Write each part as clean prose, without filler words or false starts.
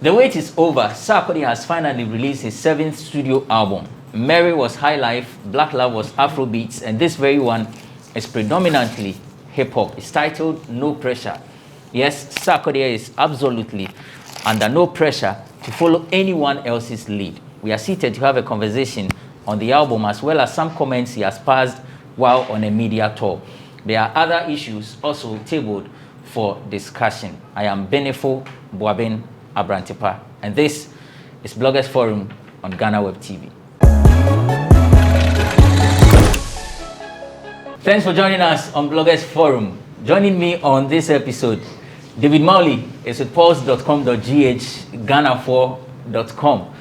The wait is over. Sarkodie has finally released his 7th studio album. Mary was high life, Black Love was Afrobeats, and this very one is predominantly hip-hop. It's titled No Pressure. Yes, Sarkodie is absolutely under no pressure to follow anyone else's lead. We are seated to have a conversation on the album as well as some comments he has passed while on a media tour. There are other issues also tabled for discussion. I am Benefo Boabin Abrantepa, and this is Bloggers Forum on Ghana Web TV. Thanks for joining us on Bloggers Forum. Joining me on this episode, David Mowley is with pulse.com.gh, Ghana4.com.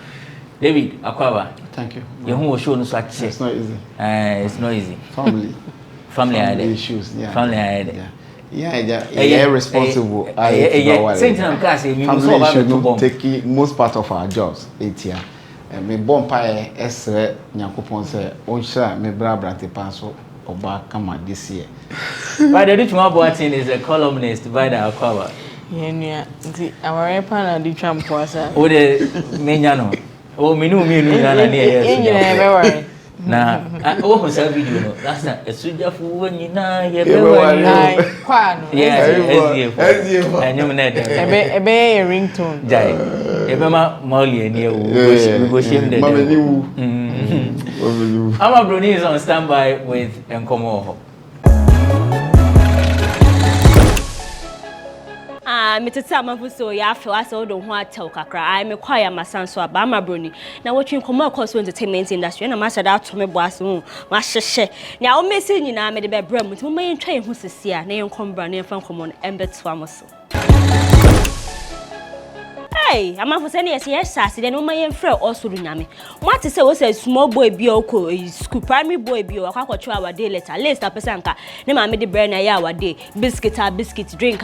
David Akwaba. Thank you. It's not easy. It's not easy. Family issues. Yeah, responsible. Family should take most part of our jobs. Me bonfire esre Nyankopon say onsha me bra brante panso oba kama this year. But the Richmond Boatin is a columnist by the Akwaba. Yeah, the our panel the tramposa. O de menyano. O minu na yes. Na o ho sa video no. That's not a sujafo wanyina ye be wani. Kwano. Yes. Anyum na dem. Ebe a ringtone. Jai. Ebe ma Mowley ni we go shame them. Ama Bruni is on standby with Nkomo. Me tete amafuso ya feel as o don ho atel kakra I me kwaya masanso aba ama Bruni na wotwe Nkomo course entertainment industry na ma sada to me boase ho ma hyehye na o mesi nyina me de be bra mu ti mo yen twa yen ho sisi a na yen kombra na yen fa Nkomo no embeto amoso. Hey, amafuso na yes de no ma yen frɛ osuru nyame mo ate se wo se small boy bi o school primary boy bi o akwakocho awade letter list person nka ne ma me de bre na ya awade biscuit drink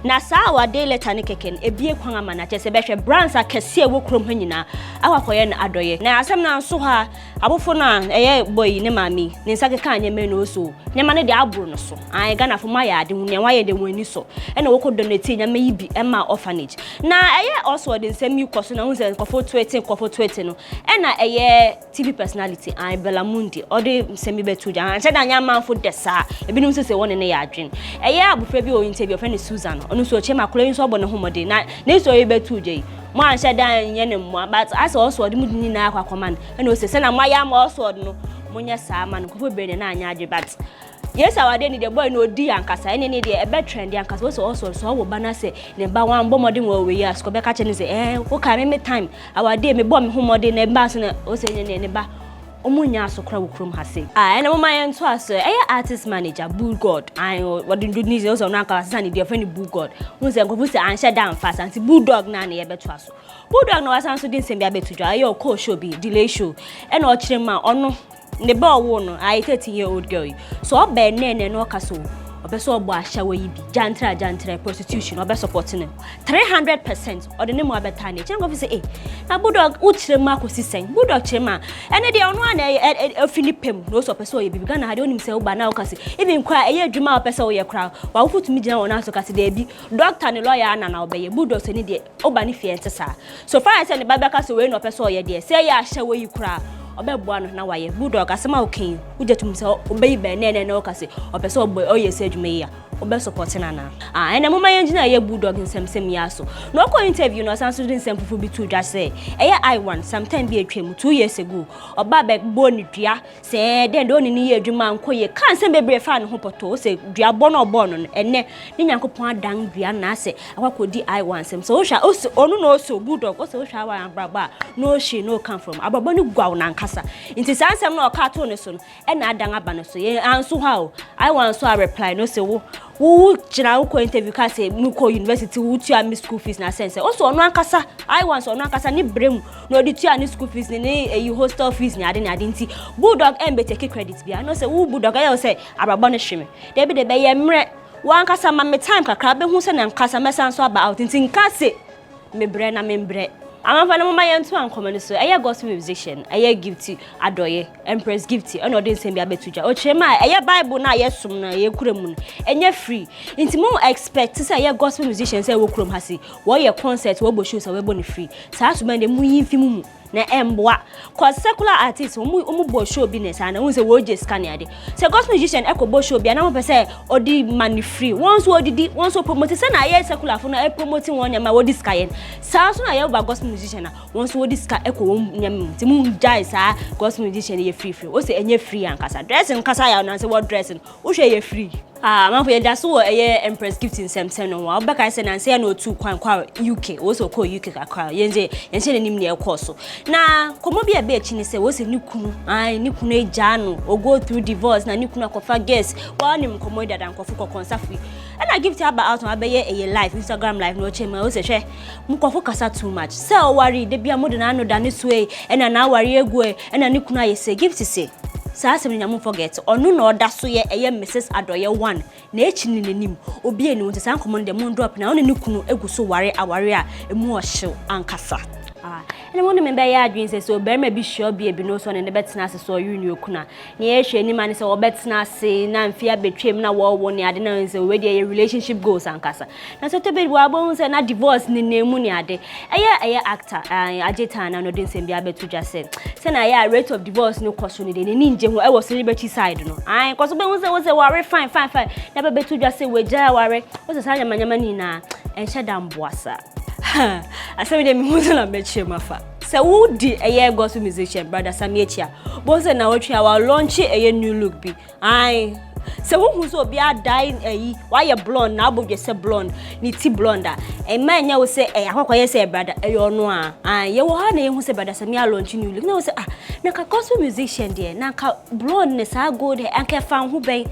na sa awade letter ne keken ebie kwan ama na che se behwe brands akese wo krom ha nyina akwakoye na adoye na asem na nso ha abofo na eye boy ne mami ne nsakeka anya me no so ne ma ne de aburo no so an Ghana fo ma ya ade ne wa ye de wani so e na wo ko donate nya me yibi e ma orphanage na eye also the same you koso na unze kofo 20 no e na eye TV personality an Belamundi or the semi betuja an said anya manfo desa ebinum se won ne ya adwen eye abofra bi o interview friend Susan onu so chema kolo so obo ne homode na so ye betuja yi mo an said an ye ne mo but as also the mudini na akwa command e na o se na maya ma also no munya sa ma no kofo be ne na anya adwe but yes, our day the boy no di ankasa any dey e be trend ankasa so wo bana say ne ba wan bo modern we ya sko be ka che ne say wo ka me time our day me bo me homode ne ba so na o say ne ba omunya so kra wo krom ha say na mo man to aso artist manager Bull God what do need also na ankasa ne dey friend Bull God won say go say an down fast anti Bulldog na ne ye beto aso Bulldog no wasan so din sem bia beto dwa ayo ko show bi delay show e na o kire ma ono ne ba wo no 13-year-old girl so obe nene no kaso obeso ogbo ahyawa yi bi jantra prostitution obe supporting 300% or the name of betane chen go say na Bulldog uchire ma ko sisen Bulldog chire ma ene de ono na Philipem no so person ye bi Ghana ha de onim se uba na ukase even kwa eye adwuma opese wo ye kra wa wo futumi gina wona so kase de bi doctor ne lawyer na obeye Bulldog se ni de oba ni fie ntesa so far as ne baba kase we no opese wo ye de say ya ahyawa yi kra obeboa no na waye Bulldog asema okin ujetum se obeyi be nene na okase opese oboy oyese adwuma ya obe supporting ana ene mama yenjina ye Bulldog nsem ya so no ko interview no san so din nsem fufu bi tu dwa say I want sometime bi atwam 2 years ago oba be boni dua say den do ni ye adwuma nkoye kan nsem bebre fa ne ho poto say dua bono no ene ni Nyankopon adan dua na say akwakodi I want nsem so onu no so Bulldog so hwa wa braba no she no come from ababa ni gwaw na nkasa inti sansem no ka to ne so no ena adan aba no so ye anso ha o I want so a reply no say wo jina ko interview ka say muko university wo tua mi school fees na sense also ono ankasa I want ono ankasa ni brem no di tua ni school fees ni hostel fees ni ade nti Bulldog embe take credit bia no say wo Bulldog ayo say ababo no hweme de be ye mre wo ankasa ma me time kakra be hu say na ankasa mesan so aba out nti nka say me bre na me bre I'm a mama and 2 uncommon so I gospel musician, I gifty, adoye, Empress gifty, and didn't send me a betuja. O chema, I Bible na yes from na ye kuremun, and you're free. Into more expect to say gospel musicians say wo krom hasi. Why your concert wo shows are we free. So as to mind the muyin fimu. Na emboa cause secular artists omu bo show business and won say wo je scan ade say gospel musician e ko bo show bia na mo pese odi money free once wo didi once wo promote say na ye secular for na e promoting one nyama wo dis kayen sa so na ye ba gospel musician na once wo dis ka e ko nyam ti mu jai sa gospel musician ye free o say enye free ankasa dressing kasa ya na say what dressing wo hwe ye free man for that's what Empress gifting some no wa back I say na say no two kwan kwa UK wo so ko UK kakwa yenje ne nim ne e course na komo bia be chi ni say wo se ni kunu ni kunu eja no o go through divorce na ni kunu akofa guess wa nim komo dada nkofo kokonsa free and I gift about out on abeye live Instagram live no chema wo se hwe mkofo kasa too much say o worry de bia mo de na no da ne so e na worry egu e na ni kunu ayese gift say sa asem nyam forget onu na oda so ye Mrs. Adoye 1 na echi ni nanim obi eni won san komo dem drop na oni ne kunu egu so ware aware a emu ohyew ankasa ene won me be ya adwin se so be ma bi sure bi no so ne betena ase so yuni okuna na ye hwe ni ma ne se wo betena ase na mfia betwem na wo ne ade na se we dey relationship goals ankasa na so to be wo abon se na divorce ni nemu ni ade eye actor Ajeta na no den se bia betu ja se na ya rate of divorce no cost ni de ni nje ho e wo celebrity side no cause be won se worry fine na be betu ja se we ja worry wo se sa nyama ni na enhye dam boasa asemi de mi muzo na meche mafa se wo di gospel musician brother Samiechia bo se na wotwe our launch new look bi se wo hu so bi adai why you blonde na abodwe se blonde ni ti blonde e ma nya wo se akwakoye se brother ono ye wo ha na ye hu se brother Samia launch new look na wo se na ka gospel musician de na ka blonde ne sa gold anka fan hu ben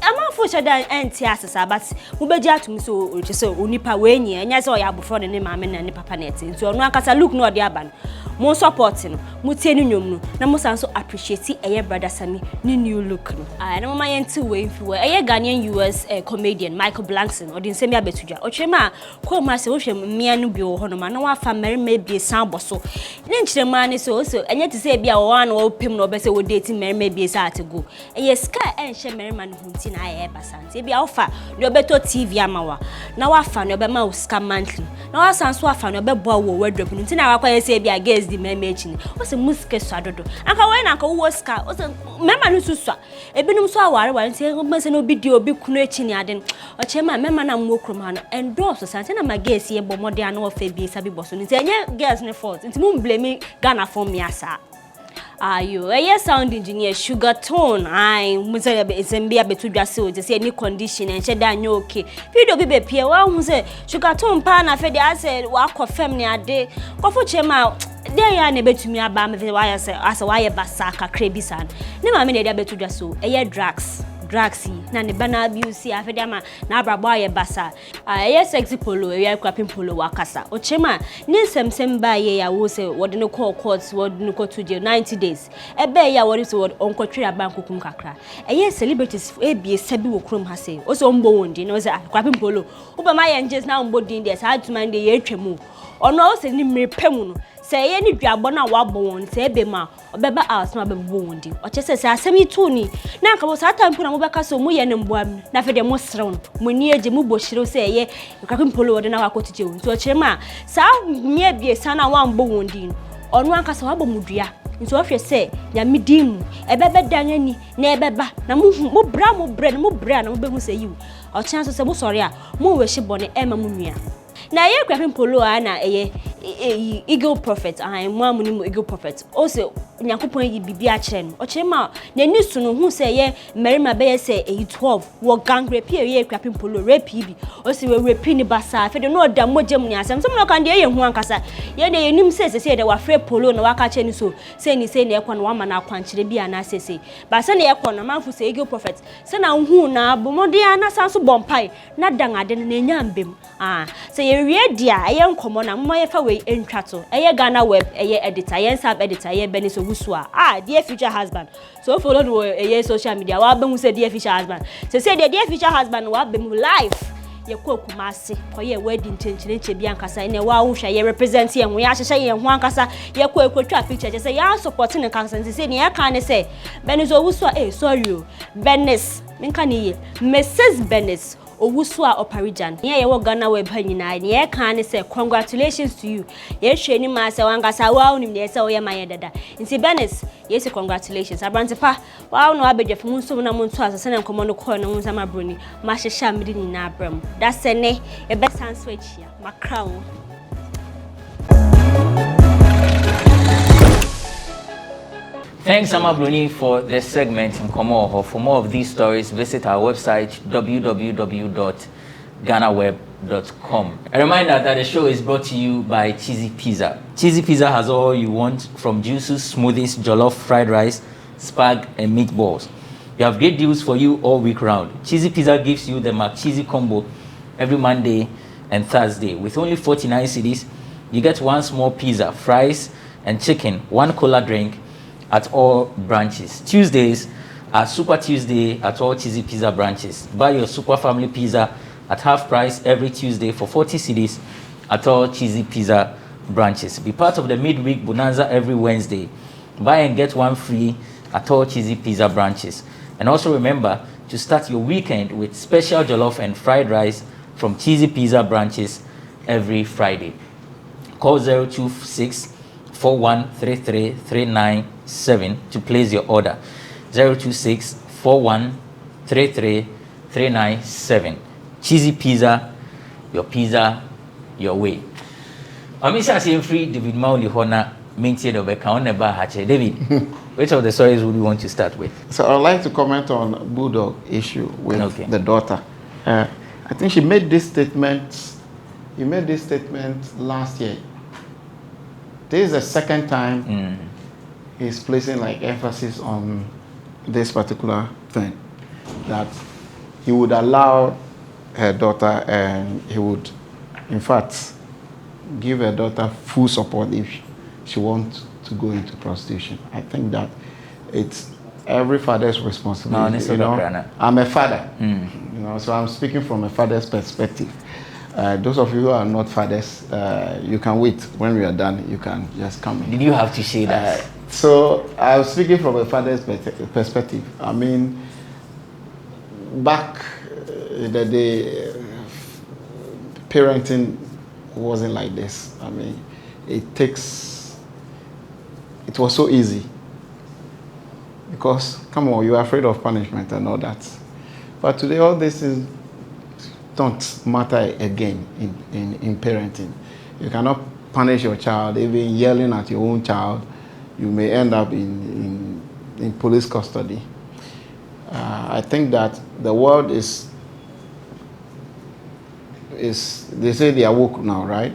ama fo shada enti asesa but wo beji atum so oche so onipa wenyi enya se o ya bofo ne maame na ne papa net nti ono akasa look no de aba no mo support no mo tie ni nwom no na mo san so appreciate brother Sami ni new look no na mo mayen ti we mfi Ghanaian US comedian Michael Blankson odin semi abetuja ochema ko ma se wo hwem mmea no bi wo ho no ma na wa fa merima bi san boso ne nkyerema ne so enya ti se bia wo an wo pem no be se wo date merima bi sa atego ska enhye merima no hunti na aye basante bia wo fa ne obeto TV amawa na wa fa ne obema wo ska monthly na wa san so afa ne obebo wo wardrobe nti na wakwa ye se bia guest di memechi ni wo se muske so adodo anka we na anka wo ska wo se mema no susua ebinum so aware nti mo se no obi di obi kunu echi ni ade ochema mema na mo krom ha no endorse sante na magesi ye bomode ana wo fa bi sabi boso nti enye girls ne fault nti mo blame Ghana for me asa ayo sound engineer Sugar Tone musa be sembia betudwa se o se any condition enche da anya okay video bi be pie wa hu se Sugar Tone pa na fe de ase wa kofem ne ade kofo chema de ya na betumi aba me wa ya se ase wa ye basa kakra bi san ne ma me ne de betudwa so drugs na ne bana abuse afede ama na abrabo aye basa sexy polo kwapin polo wakasa ochema ni semsem ba ye ya wo se wode ne call court wode ne to jail 90 days ebe ya wode se wode onkotwe aba kokum kakra celebrities ebie sabi wo krom ha se o se ombo wondi no se kwapin polo uba ma ye njes na ombo din de sa atuma de ye twemu ono o se ni mrepemu no se ye ni duabo na wabo won se ebe ma obeba out na bebo wondi o che se asemi tu ni na nka bo sa tampu na mo beka so mu ye ne mboam na fe de mo srew mo ni eje mu boshiro se ye kwapin polo wode na wakoto je wo so che ma sa nye bie sa na wambo wondi ono anka sa wabo mudua nso afwe se nya midim ebebe danya ni na ebeba na mo bra na mo behu se yiw o che so se mo sori a mo we hye bone ema mo nua na ye kwapin polo na eagle prophet mo amuni mo eagle prophet o se nyakopon yi bibi a kire no o kire ma na ni su no hu se ye merima be ye se 12 wo gang rape ye kwapin polo rape bi o se we rape ni basa fe de no da mogem ni asem so no kan de ye hu ankasa ye de ye nim se de wa free polo no waka kire ni so se ni e kwa no wa ma na kwankire bi ana se ba se na ye kwa no manfu se eagle prophet se na hu na bomode ana san so bompai na dan ade na nya mbem se ye wie dia ye nkomo na mo ye fa we entwato Ghana web editor sub editor Beniso Wusua dear future husband so follow the social media wa be hu say dear future husband so say dear future husband wa be mu live ye ko Kumasi koye wedding chenche bi ankasa ene wa wo hwe ye represent ye ho ya hyehye ye ho ankasa ye ko ekotwa picture say ya support ne kansa say ne ya kan ne say Benizo wuso sorry o Benis minka ne ye Mrs Benis Owusu a Oparijan. Ye wo Ghana we ba nyina ne ye kan ne say congratulations to you. Ye hwe ni ma say wankasa wa onim ne say wo ye maye dada. Nti Benis, ye say congratulations. Abrantepa, wa no abedwefo mu nso na mu nto asase na nkomo no ko no nzama broni. Ma hyehya midi ni na abram. Da se ne e be sanso achia. Makra wo. Thanks, Ama Bruni, for this segment in Komo. For more of these stories, visit our website www.ghanaweb.com. A reminder that the show is brought to you by Cheesy Pizza. Cheesy Pizza has all you want from juices, smoothies, jollof, fried rice, spag, and meatballs. We have great deals for you all week round. Cheesy Pizza gives you the McCheesy combo every Monday and Thursday. With only 49 cedis, you get one small pizza, fries, and chicken, one cola drink, at all branches. Tuesdays are Super Tuesday at all Cheesy Pizza branches. Buy your Super Family Pizza at half price every Tuesday for 40 cedis at all Cheesy Pizza branches. Be part of the midweek bonanza every Wednesday. Buy and get one free at all Cheesy Pizza branches. And also remember to start your weekend with special jollof and fried rice from Cheesy Pizza branches every Friday. Call 026 4133 397 to place your order. 026 4133 397. Cheesy Pizza, your way. Amisa say free David Mauli Hona maintain of account never hatche. David, which of the stories would you want to start with? So I'd like to comment on Bulldog issue with the daughter. I think she made this statement. He made this statement last year. This is the second time he's placing like emphasis on this particular thing, that he would allow her daughter and he would, in fact, give her daughter full support if she wants to go into prostitution. I think that it's every father's responsibility. No, you know, I'm a father, you know, so I'm speaking from a father's perspective. Those of you who are not fathers, you can wait. When we are done, you can just come in. Did you have to say that? So I'm speaking from a father's perspective. I mean, back in the day, parenting wasn't like this. I mean, it was so easy. Because, come on, you're afraid of punishment and all that. But today, all this don't matter again in parenting. You cannot punish your child, even yelling at your own child. You may end up in police custody. I think that the world is, they say they are woke now, right?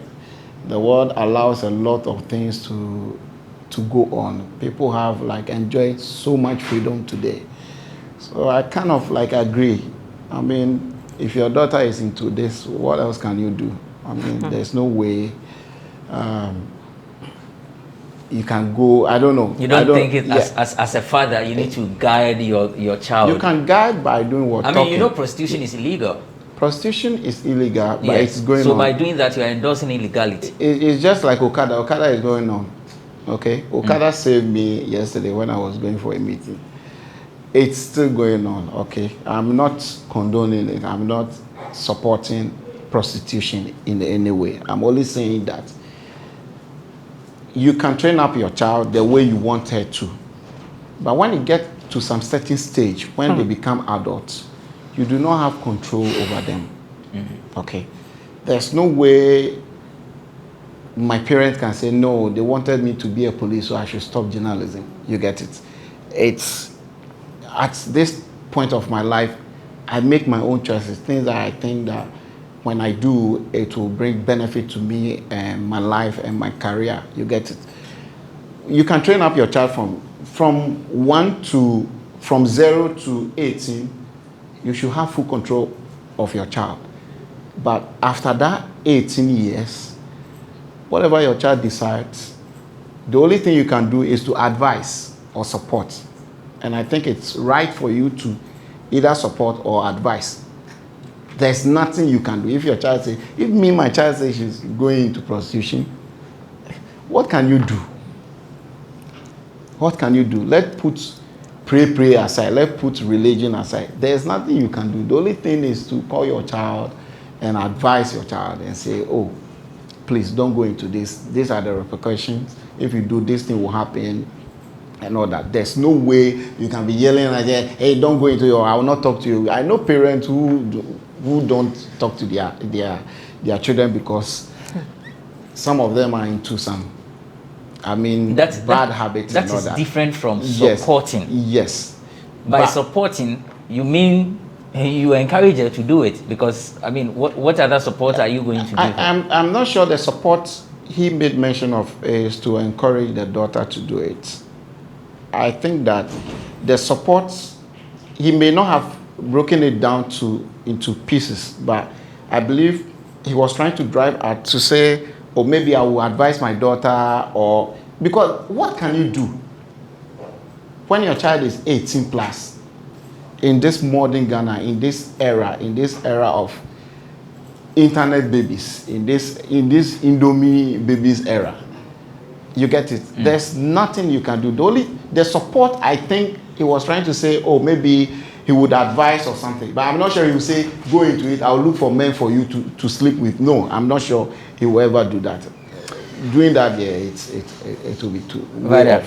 The world allows a lot of things to go on. People have like enjoyed so much freedom today. So I kind of like agree. I mean, if your daughter is into this, what else can you do? I mean, there's no way you can go, I don't know. You don't think it, as a father, you need to guide your child? You can guide by doing what? I mean, you know prostitution is illegal. Prostitution is illegal, but yes. it's going on. So by doing that, you're endorsing illegality. It's just like Okada. Okada is going on. Okay? Okada saved me yesterday when I was going for a meeting. It's still going on, okay? I'm not condoning it. I'm not supporting prostitution in any way. I'm only saying that you can train up your child the way you want her to. But when you get to some certain stage, when they become adults, you do not have control over them, okay? There's no way my parents can say, no, they wanted me to be a police, so I should stop journalism. You get it? It's at this point of my life, I make my own choices, things that I think that when I do, it will bring benefit to me and my life and my career. You get it? You can train up your child from 0 to 18, you should have full control of your child. But after that 18 years, whatever your child decides, the only thing you can do is to advise or support. And I think it's right for you to either support or advise. There's nothing you can do. If your child say, if my child says she's going into prostitution, what can you do? What can you do? Let's put pray aside. Let's put religion aside. There's nothing you can do. The only thing is to call your child and advise your child and say, oh, please don't go into this. These are the repercussions. If you do, this thing will happen and all that. There's no way you can be yelling like, hey, don't go into I will not talk to you. I know parents who don't talk to their children because some of them are into some, bad habits. That is different from supporting. Yes. By supporting, you mean you encourage her to do it, because what other support are you going to do? I'm not sure the support he made mention of is to encourage the daughter to do it. I think that the support, he may not have broken it down into pieces, but I believe he was trying to drive at to say, or maybe I will advise my daughter, or because what can you do when your child is 18 plus? In this modern Ghana, in this era of internet babies, in this Indomie babies era, you get it. There's nothing you can do. The support, I think he was trying to say, oh, maybe he would advise or something, but I'm not sure he would say, go into it, I'll look for men for you to sleep with. No, I'm not sure he will ever do that. Doing that, yeah, it will be too right.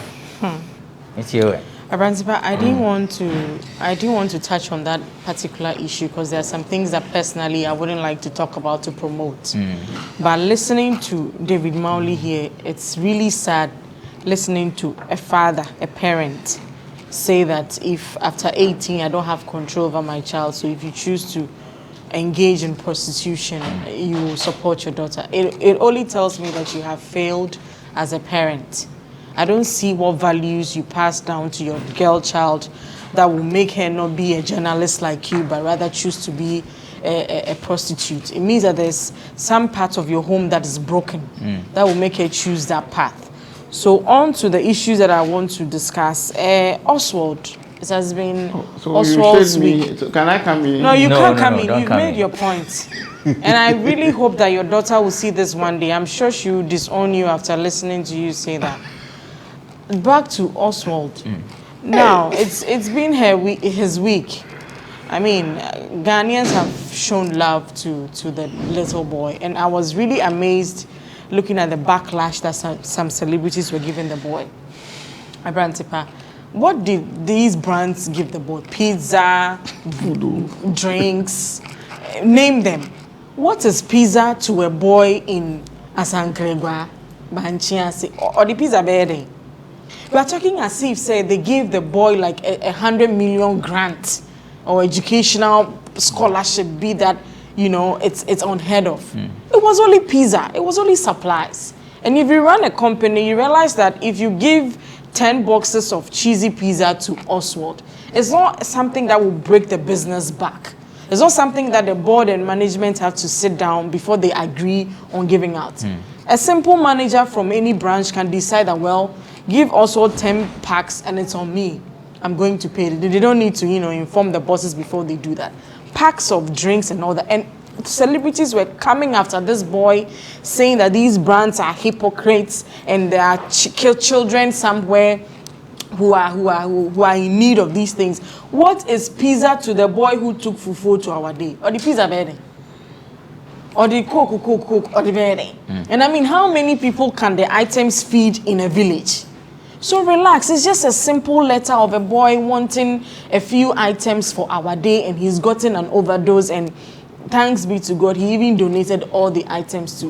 It's your way. Abranziba, I didn't want to touch on that particular issue because there are some things that personally I wouldn't like to talk about to promote. But listening to David Mowley here, it's really sad listening to a father, a parent, say that if after 18 I don't have control over my child, so if you choose to engage in prostitution, you will support your daughter. It only tells me that you have failed as a parent. I don't see what values you pass down to your girl child that will make her not be a journalist like you, but rather choose to be a prostitute. It means that there's some part of your home that is broken that will make her choose that path. So on to the issues that I want to discuss. Oswald, it has been Oswald's week. So can I come in? No, you can't come in. You've made your point. And I really hope that your daughter will see this one day. I'm sure she will disown you after listening to you say that. Back to Oswald. Now, it's been his week. Ghanaians have shown love to the little boy, and I was really amazed looking at the backlash that some celebrities were giving the boy. Abrantipa, what did these brands give the boy? Pizza, drinks, name them. What is pizza to a boy in Asankregwa, Banchiasi, or the pizza bed? We are talking as if, say, they gave the boy like 100 million grant or educational scholarship, be that, it's unheard of. It was only pizza. It was only supplies. And if you run a company, you realize that if you give 10 boxes of cheesy pizza to Oswald, it's not something that will break the business back. It's not something that the board and management have to sit down before they agree on giving out. A simple manager from any branch can decide that, well, give also 10 packs and it's on me. I'm going to pay. They don't need to, inform the bosses before they do that. Packs of drinks and all that. And celebrities were coming after this boy, saying that these brands are hypocrites and there are children somewhere who are in need of these things. What is pizza to the boy who took fufu to our day? Or the pizza bed? Or the cook, or the bed? And how many people can the items feed in a village? So relax, it's just a simple letter of a boy wanting a few items for our day, and he's gotten an overdose, and thanks be to God, he even donated all the items to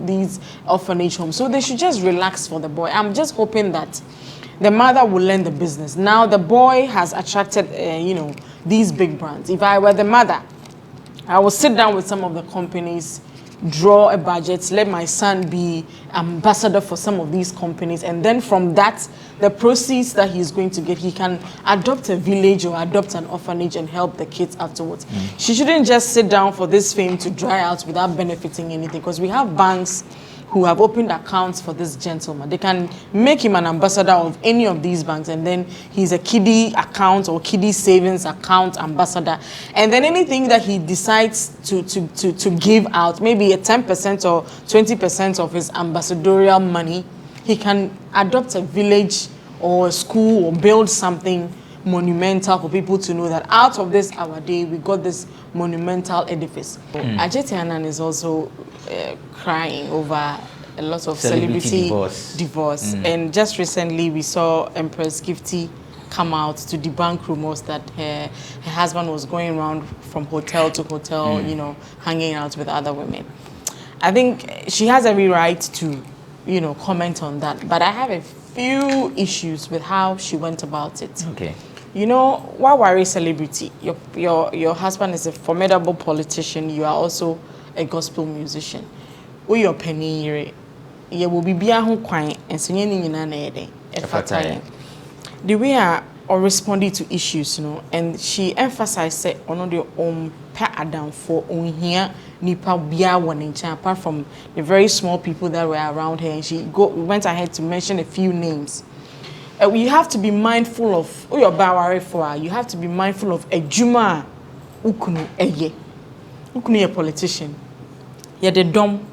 these orphanage homes. So they should just relax for the boy. I'm just hoping that the mother will learn the business. Now the boy has attracted, these big brands. If I were the mother, I will sit down with some of the companies, draw a budget, let my son be ambassador for some of these companies, and then from that, the proceeds that he's going to get, he can adopt a village or adopt an orphanage and help the kids afterwards. She shouldn't just sit down for this fame to dry out without benefiting anything, because we have banks who have opened accounts for this gentleman. They can make him an ambassador of any of these banks, and then he's a kiddie account or kiddie savings account ambassador. And then anything that he decides to give out, maybe a 10% or 20% of his ambassadorial money, he can adopt a village or a school or build something monumental for people to know that out of this our day we got this monumental edifice. Ajeti Anan is also crying over a lot of celebrity divorce. And just recently we saw Empress Gifty come out to debunk rumors that her husband was going around from hotel to hotel, you know, hanging out with other women. I think she has every right to, you know, comment on that, but I have a few issues with how she went about it. Okay. You know, why worry celebrity? Your husband is a formidable politician. You are also a gospel musician. We your penny, you will be who quiet and singing in an ede. The way I responding to issues, you know, and she emphasized that on the Adam for here nipa bia one apart from the very small people that were around her, and she went ahead to mention a few names. You have to be mindful of your bawari for. You have to be mindful of a juma ukunu eye. Ukunu a politician. You're the dumb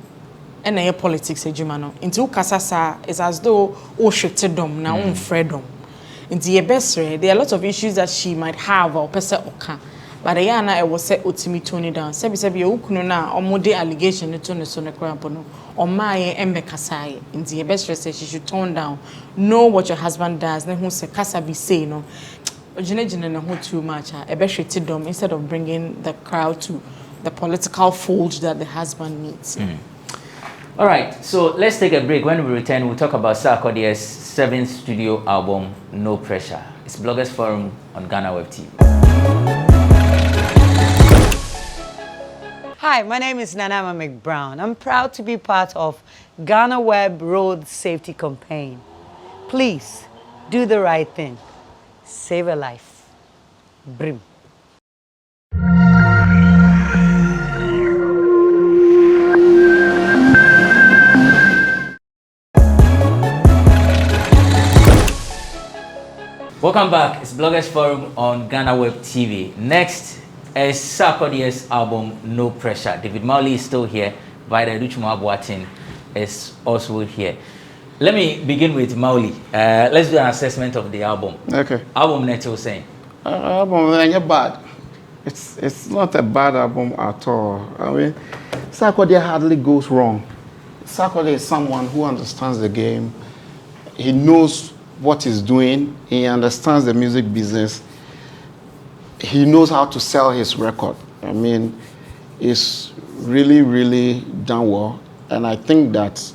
and a politics a juma no. Into kasasa is as though shifted dom now freedom. Into your best there are a lot of issues that she might have or pesa oka. But Ayana I was set ultimate tone down. Sebi ukunu na omode allegation to ne so ne kwampono. Or my embe kasai in the best say she should tone down. Know what your husband does. Then who say kasa be say no. Ojine na ho too much. A best dom instead of bringing the crowd to the political fold that the husband needs. All right, so let's take a break. When we return, we'll talk about Sarkodie's 7th studio album, No Pressure. It's Bloggers Forum on Ghana Web TV. Hi, my name is Nanama McBrown. I'm proud to be part of Ghana Web Road Safety Campaign. Please, do the right thing. Save a life. Brim. Welcome back. It's Bloggers Forum on Ghana Web TV. Next is Sarkodie's album, No Pressure. David Mowley is still here. Vida Duchuma Boatin is also here. Let me begin with Mowley. Let's do an assessment of the album. Okay. Album Neto saying. Album ain't bad. It's not a bad album at all. I mean, Sarkodie hardly goes wrong. Sarkodie is someone who understands the game. He knows what he's doing. He understands the music business. He knows how to sell his record. I mean, it's really, really done well. And I think that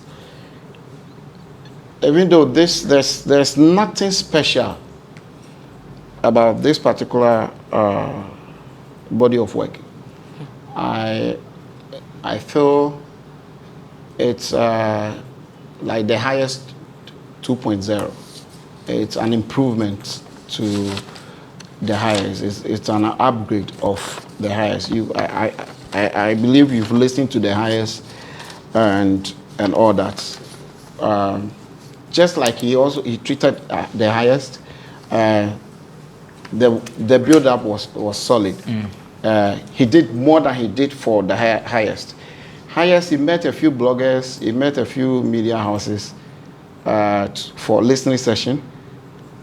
even though there's nothing special about this particular body of work, I feel it's like the highest 2.0. It's an improvement to the highest. It's an upgrade of the highest. I believe you've listened to the highest and all that. Just like he treated the highest. The build-up was solid. He did more than he did for the highest. Highest, he met a few bloggers, he met a few media houses for listening session,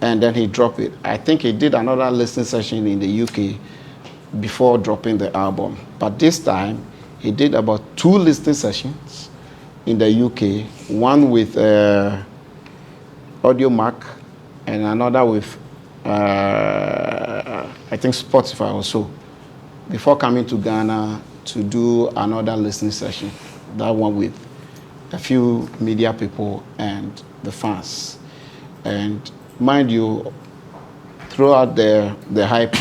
and then he dropped it. I think he did another listening session in the UK before dropping the album. But this time, he did about 2 listening sessions in the UK, one with Audio Mac and another with, I think, Spotify also, before coming to Ghana to do another listening session, that one with a few media people and the fans. And mind you, throughout the hype,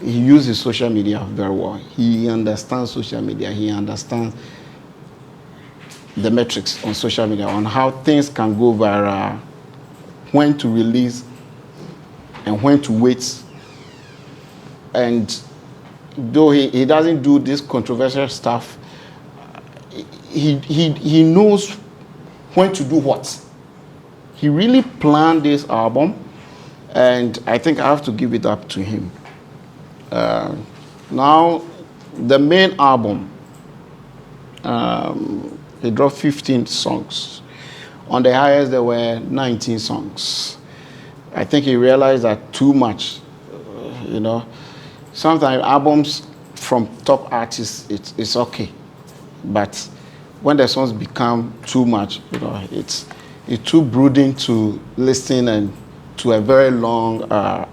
he uses social media very well. He understands social media. He understands the metrics on social media, on how things can go viral, when to release and when to wait. And though he doesn't do this controversial stuff, he knows when to do what. He really planned this album, and I think I have to give it up to him. Now, the main album, he dropped 15 songs. On the highest, there were 19 songs. I think he realized that too much, you know. Sometimes albums from top artists, it's okay. But when the songs become too much, you know, it's too brooding to listen and to a very long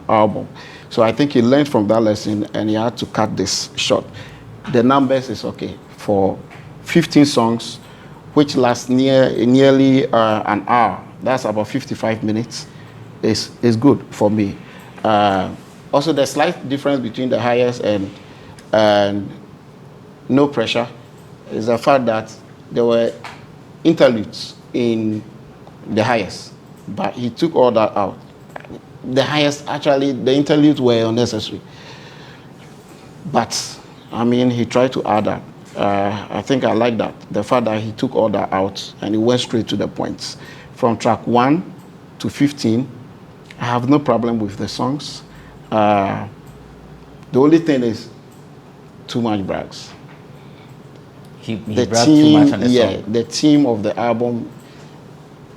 album. So I think he learned from that lesson and he had to cut this short. The numbers is okay for 15 songs, which last nearly an hour. That's about 55 minutes. Is good for me. Also, the slight difference between the highest and No Pressure is the fact that there were interludes in the highest, but he took all that out. The highest, actually, the interludes were unnecessary. But, I mean, he tried to add that. I think I like that. The fact that he took all that out and he went straight to the points. From track 1 to 15, I have no problem with the songs. The only thing is too much brags. He bragged too much on the song. The theme of the album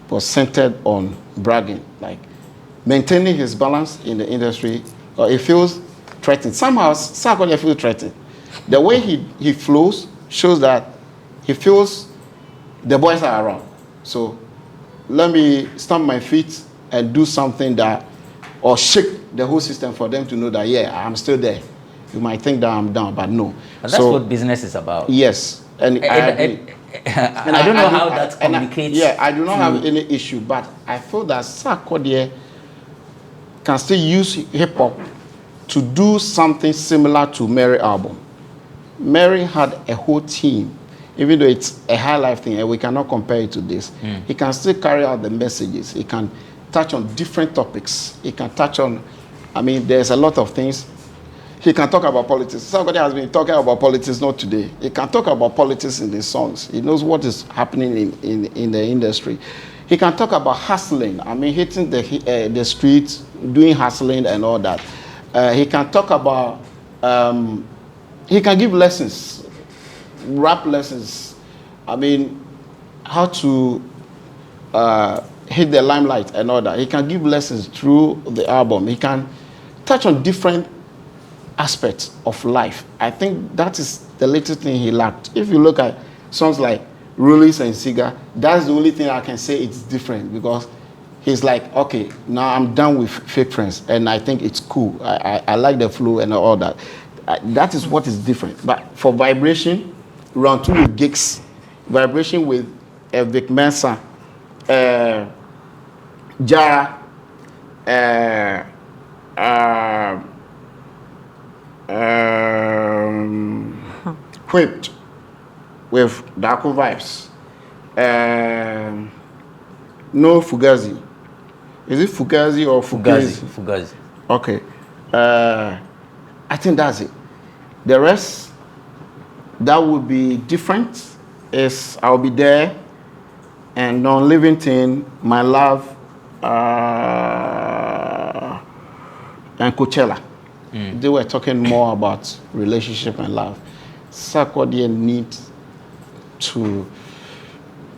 was centered on bragging, like maintaining his balance in the industry. It feels threatened. Somehow, Sarkodie feels threatened. The way he flows shows that he feels the boys are around. So let me stamp my feet and do something that, or shake the whole system for them to know that, yeah, I'm still there. You might think that I'm down, but no. And that's what business is about. Yes. And I don't know how that communicates. I do not have any issue, but I feel that Sarkodie can still use hip-hop to do something similar to Mary album. Mary had a whole team, even though it's a high life thing and we cannot compare it to this. He can still carry out the messages. He can touch on different topics. He can touch on, I mean, there's a lot of things. He can talk about politics. Somebody has been talking about politics, not today. He can talk about politics in his songs. He knows what is happening in the industry. He can talk about hustling. I mean, hitting the streets, doing hustling and all that. He can talk about, he can give lessons, rap lessons. I mean, how to hit the limelight and all that. He can give lessons through the album. He can touch on different aspects of life. I think that is the latest thing he lacked. If you look at songs like Rollies and Cigar, that's the only thing I can say it's different, because he's like, okay, now I'm done with fake friends, and I think it's cool. I like the flow and all that. That is what is different. But for Vibration, round 2 with gigs, Vibration with Vic Mensa, Jara, Whipped with Darko Vibes, No Fugazi. Is it Fugazi or Fugazi? Fugazi. Okay. I think that's it. The rest that would be different is I'll Be There and Non-Living Thing, My Love, and Coachella. They were talking more about relationship and love. Sarkodie needs to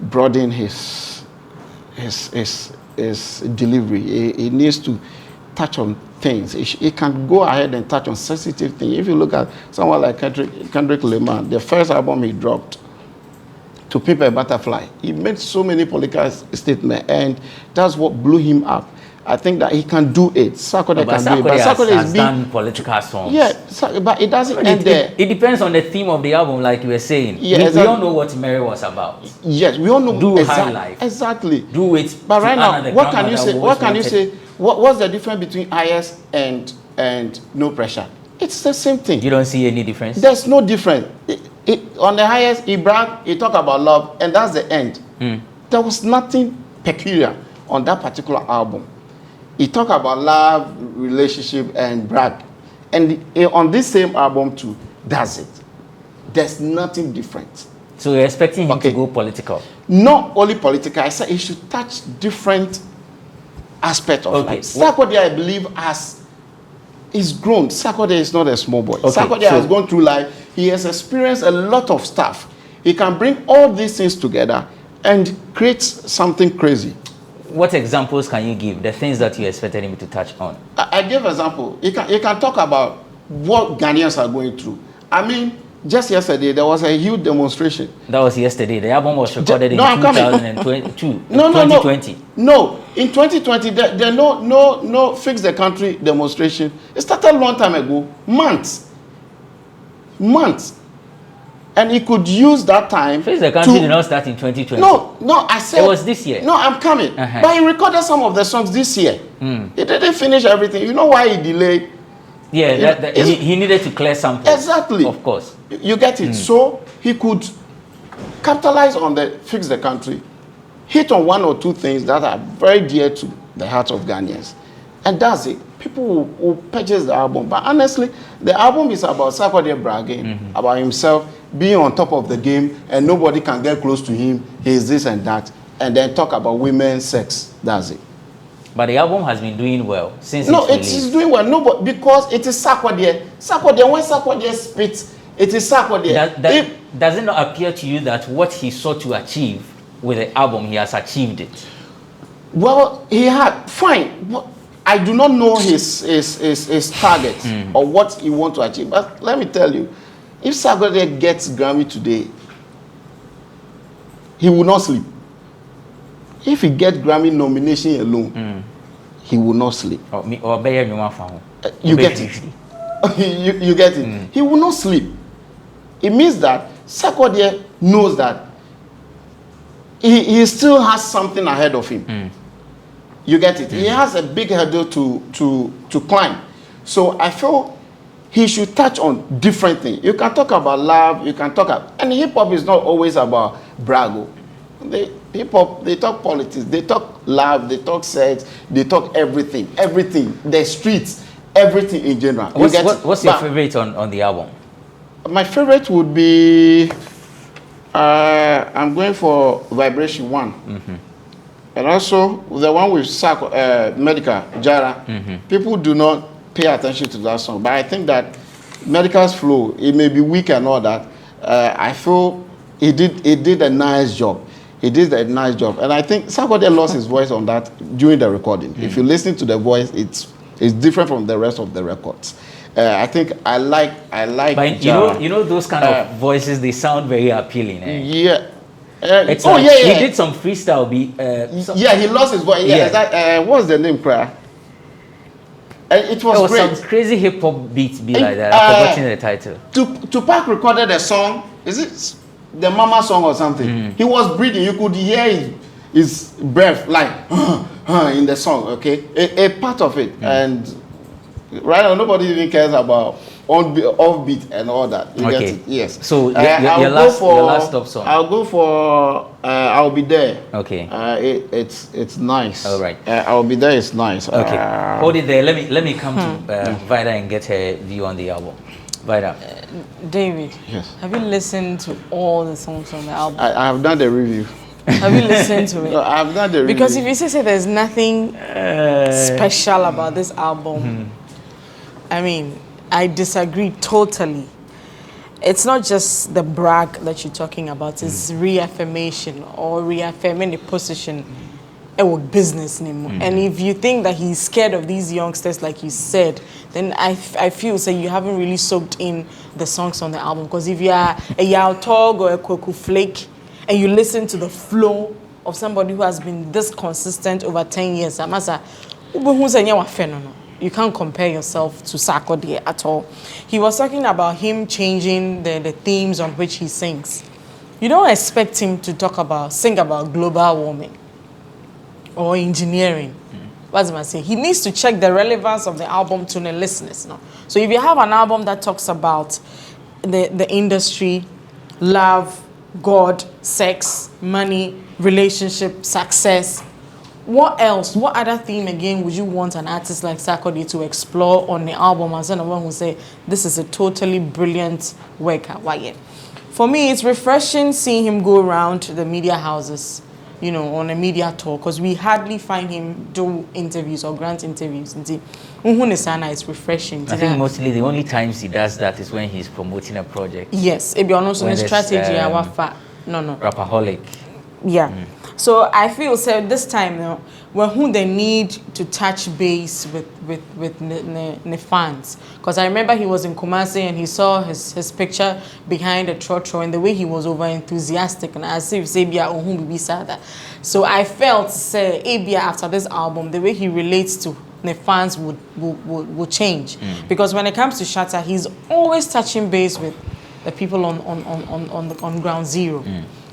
broaden his delivery. He needs to touch on things. He can go ahead and touch on sensitive things. If you look at someone like Kendrick Lamar, the first album he dropped, To Pimp a Butterfly, he made so many political statements, and that's what blew him up. I think that he can do it. Sarkodie can do it. But Sarkodie has done political songs. Yeah, but it doesn't end there. It depends on the theme of the album, like you were saying. Yeah, we all know what Mary was about. Yes, we all know. Do high life. Exactly. Do it. But right now, what can you say? What can you say? What's the difference between IS and No Pressure? It's the same thing. You don't see any difference? There's no difference. On the highest, he bragged, he talked about love, and that's the end. There was nothing peculiar on that particular album. He talked about love, relationship, and brag. And on this same album too, that's it. There's nothing different. So you're expecting him Okay. to go political? Not only political, I said he should touch different aspects of Okay. life. Sarkodie, I believe, is grown. Sarkodie is not a small boy. Okay, Sarkodie so- has gone through life. He has experienced a lot of stuff. He can bring all these things together and create something crazy. What examples can you give? The things that you expected him to touch on? I give example. You can talk about what Ghanaians are going through. I mean, just yesterday there was a huge demonstration. That was yesterday. The album was recorded in No, I'm coming. 2022. No, 2020. No, in 2020 there no fix the country demonstration. It started a long time ago, months, and he could use that time. Face the country did not start in 2020. No, I said It was this year. No, I'm coming. Uh-huh. But he recorded some of the songs this year. He didn't finish everything. You know why he delayed? Yeah, It's- he needed to clear something. Exactly. Of course. You get it. So he could capitalize on the fix the country, hit on one or two things that are very dear to the heart of Ghanaians, and that's it. People will purchase the album. But honestly, the album is about Sarkodie bragging about himself being on top of the game, and nobody can get close to him. He is this and that, and then talk about women, sex. That's it. But the album has been doing well since No, its it release. is doing well. No, but because it is Sarkodie. Sarkodie, when Sarkodie spits, it is Sarkodie. Does it not appear to you that what he sought to achieve with the album, he has achieved it? Well, he had fine. But I do not know his target or what he want to achieve. But let me tell you, if Sarkodie gets Grammy today, he will not sleep. If he gets Grammy nomination alone, he will not sleep. You get it. you get it. He will not sleep. It means that Sarkodie knows that he still has something ahead of him. You get it. He has a big hurdle to climb. So I feel he should touch on different things. You can talk about love. You can talk about, and hip hop is not always about braggo. Hip hop, they talk politics, they talk love, they talk sex, they talk everything, the streets, everything in general. What's your favorite on the album? My favorite would be, I'm going for Vibration 1. And also the one with Medical, Jara. People do not pay attention to that song, but I think that Medical's flow, it may be weak and all that. I feel he did a nice job. He did a nice job, and I think Sarkodie lost his voice on that during the recording. If you listen to the voice, it's different from the rest of the records. I think I like. But you know those kind of voices, they sound very appealing. Eh? Yeah. He did some freestyle beat. He lost his voice. Yeah. What's the name, Cry? It was great. Some crazy hip hop beats like that. I've forgotten the title. Tupac recorded a song. Is it the Mama song or something? He was breathing. You could hear his breath like in the song. Okay, a part of it. And right now nobody even cares about offbeat and all that. You get it? Yes. So your last top song. I'll go for I'll Be There. Okay. It's nice. All right. I'll Be There is nice. Okay. Hold it there. Let me come to Vida and get her view on the album. Vida. David. Yes. Have you listened to all the songs on the album? I have done the review. Have you listened to it? No, I've done the review. Because if you say there's nothing special about this album, I mean, I disagree totally. It's not just the brag that you're talking about, it's reaffirmation or reaffirming the position with business name. And if you think that he's scared of these youngsters, like you said, then I feel so you haven't really soaked in the songs on the album. Because if you are a Yao Tog or a Kweku Flake and you listen to the flow of somebody who has been this consistent over 10 years, you can't compare yourself to Sarkodie at all. He was talking about him changing the themes on which he sings. You don't expect him to sing about global warming or engineering. What am I saying? He needs to check the relevance of the album to the listeners. No? So if you have an album that talks about the industry, love, God, sex, money, relationship, success, what else? What other theme again would you want an artist like Sarkodie to explore on the album as someone who say this is a totally brilliant work? Why? For me, it's refreshing seeing him go around the media houses, you know, on a media tour, because we hardly find him do interviews or grant interviews. And it's refreshing. I think mostly the only times he does that is when he's promoting a project. Yes, it be also a strategy. No. Rapaholic. Yeah. So I feel this time, you know, when they need to touch base with the fans, because I remember he was in Kumasi and he saw his picture behind the trotro and the way he was over enthusiastic and as if Zabia or whom be sad. So I felt Abia after this album, the way he relates to the fans would change, because when it comes to Shatta, he's always touching base with the people on ground zero.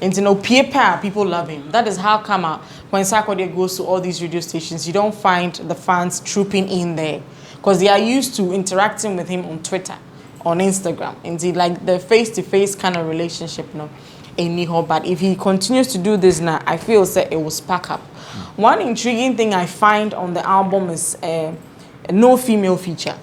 And you know, people love him. That is how come when Sarkodie goes to all these radio stations, you don't find the fans trooping in there, because they are used to interacting with him on Twitter, on Instagram, and like the face-to-face kind of relationship, you know, anyhow. But if he continues to do this now, I feel that it will spark up. One intriguing thing I find on the album is no female feature.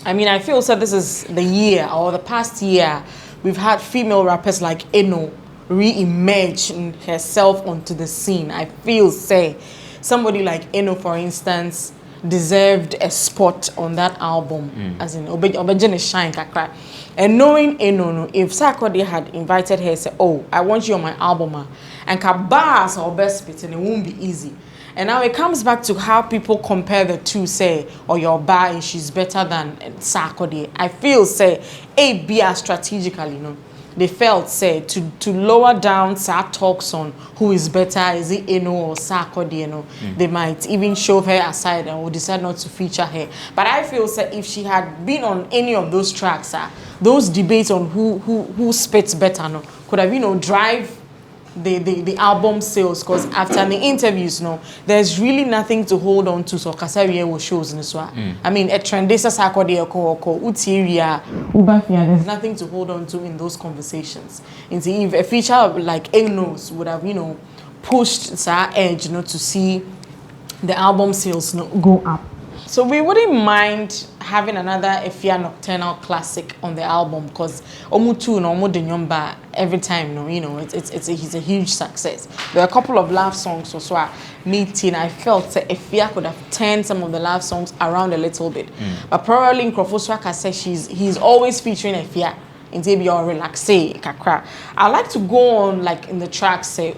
I mean, I feel this is the year or the past year we've had female rappers like Eno re-emerge herself onto the scene. I feel somebody like Eno, for instance, deserved a spot on that album, as in Obejene Shine Kakra. And knowing Eno, if Sarkodie had invited her, say, "Oh, I want you on my album," and Kabas or best spit, and it won't be easy. And now it comes back to how people compare the two, or your bar and she's better than Sarkodie. I feel Bia strategically, you know, they felt to lower down talks on who is better, is it Eno or Sarkodie, you know. They might even shove her aside and will decide not to feature her. But I feel if she had been on any of those tracks, those debates on who spits better, no, could have, you know, drive the album sales, because after the interviews, no, there's really nothing to hold on to. So Kasaria will shows in this one. I mean, a trendesa Sarkodie ko Utiria Ubafia. There's nothing to hold on to in those conversations. And see, if a feature like Egnos would have, you know, pushed Sa edge, you know, to see the album sales, you know, go up. So we wouldn't mind having another Efia Nocturnal classic on the album, because Omutu no Omu Denyomba every time, no, you know, he's a huge success. There are a couple of love songs also meeting. I felt that Efia could have turned some of the love songs around a little bit, but probably in Krofoswaka says he's always featuring Efia. In your relaxé kakra. I like to go on like in the tracks the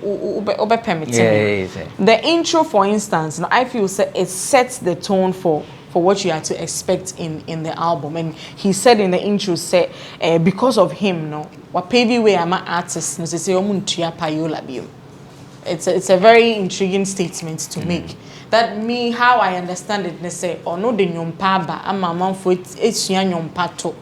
intro, for instance. I feel it sets the tone for what you have to expect in the album. And he said in the intro, because of him, no, what pavey way I'm an artist, no, say payola bio. It's a very intriguing statement to make. That me, how I understand it, they say, or no de nyompa ba, I'm a man for it's nyompa to.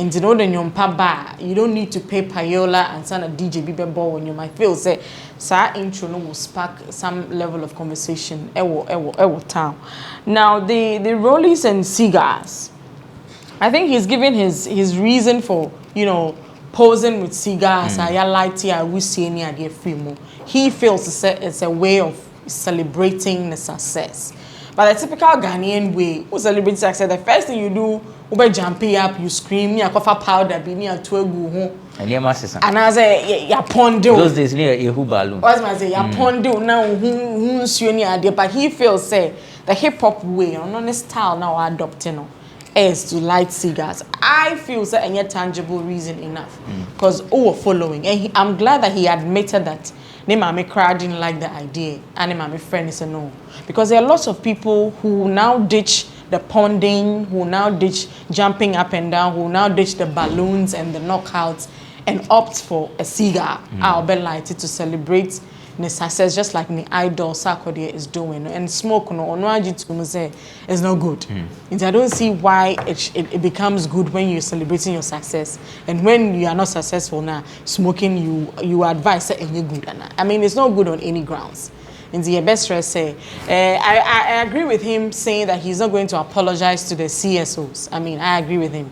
And you know the nyompa bar, you don't need to pay payola and send a DJ Bibe ball when you might feel sa intro no will spark some level of conversation. Ewo town. Now the rollies and cigars. I think he's giving his reason for, you know, posing with cigars. I like we see any idea film. He feels it's a way of celebrating the success. But the typical Ghanaian way to celebrate success, the first thing you do, you jump up, you scream, you cough powder, be near to a go. And I say, ya pondo. Those days near a balloon. What's my say, ya pondo now, who's you near idea? But he feels the hip hop way, on the style now adopting is to light cigars. I feel any tangible reason enough, because following. And I'm glad that he admitted that. My crowd didn't like the idea, and my friend is a no. Because there are lots of people who now ditch the ponding, who now ditch jumping up and down, who now ditch the balloons and the knockouts and opt for a cigar. I'll be lighted to celebrate the success, just like the idol Sarkodie is doing. And smoke is not good. And I don't see why it becomes good when you're celebrating your success. And when you are not successful now, smoking, you advise that you're good. I mean, it's not good on any grounds. And the best stress I agree with him saying that he's not going to apologize to the CSOs. I mean, I agree with him.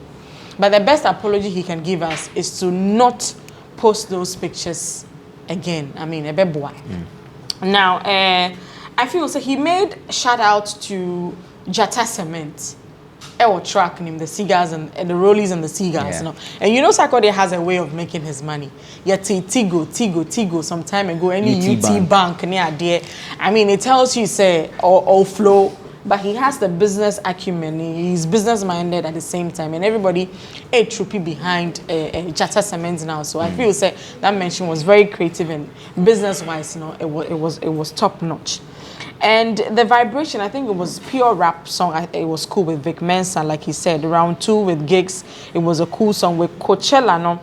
But the best apology he can give us is to not post those pictures again. I mean, a beboa. Now, I feel he made shout out to Jata Cement track him, the cigars and the rollies and the cigars, you know. And you know Sarkodie has a way of making his money. Yeah, Tigo, some time ago, any UT bank near there. I mean, it tells you say all flow, but he has the business acumen. He's business minded at the same time, and everybody a troopy behind Jata Cement now. So I feel say that mention was very creative and business wise, you know, it was top notch. And the vibration, I think it was pure rap song. It was cool with Vic Mensa, like he said. Round 2 with gigs, it was a cool song with Coachella. No,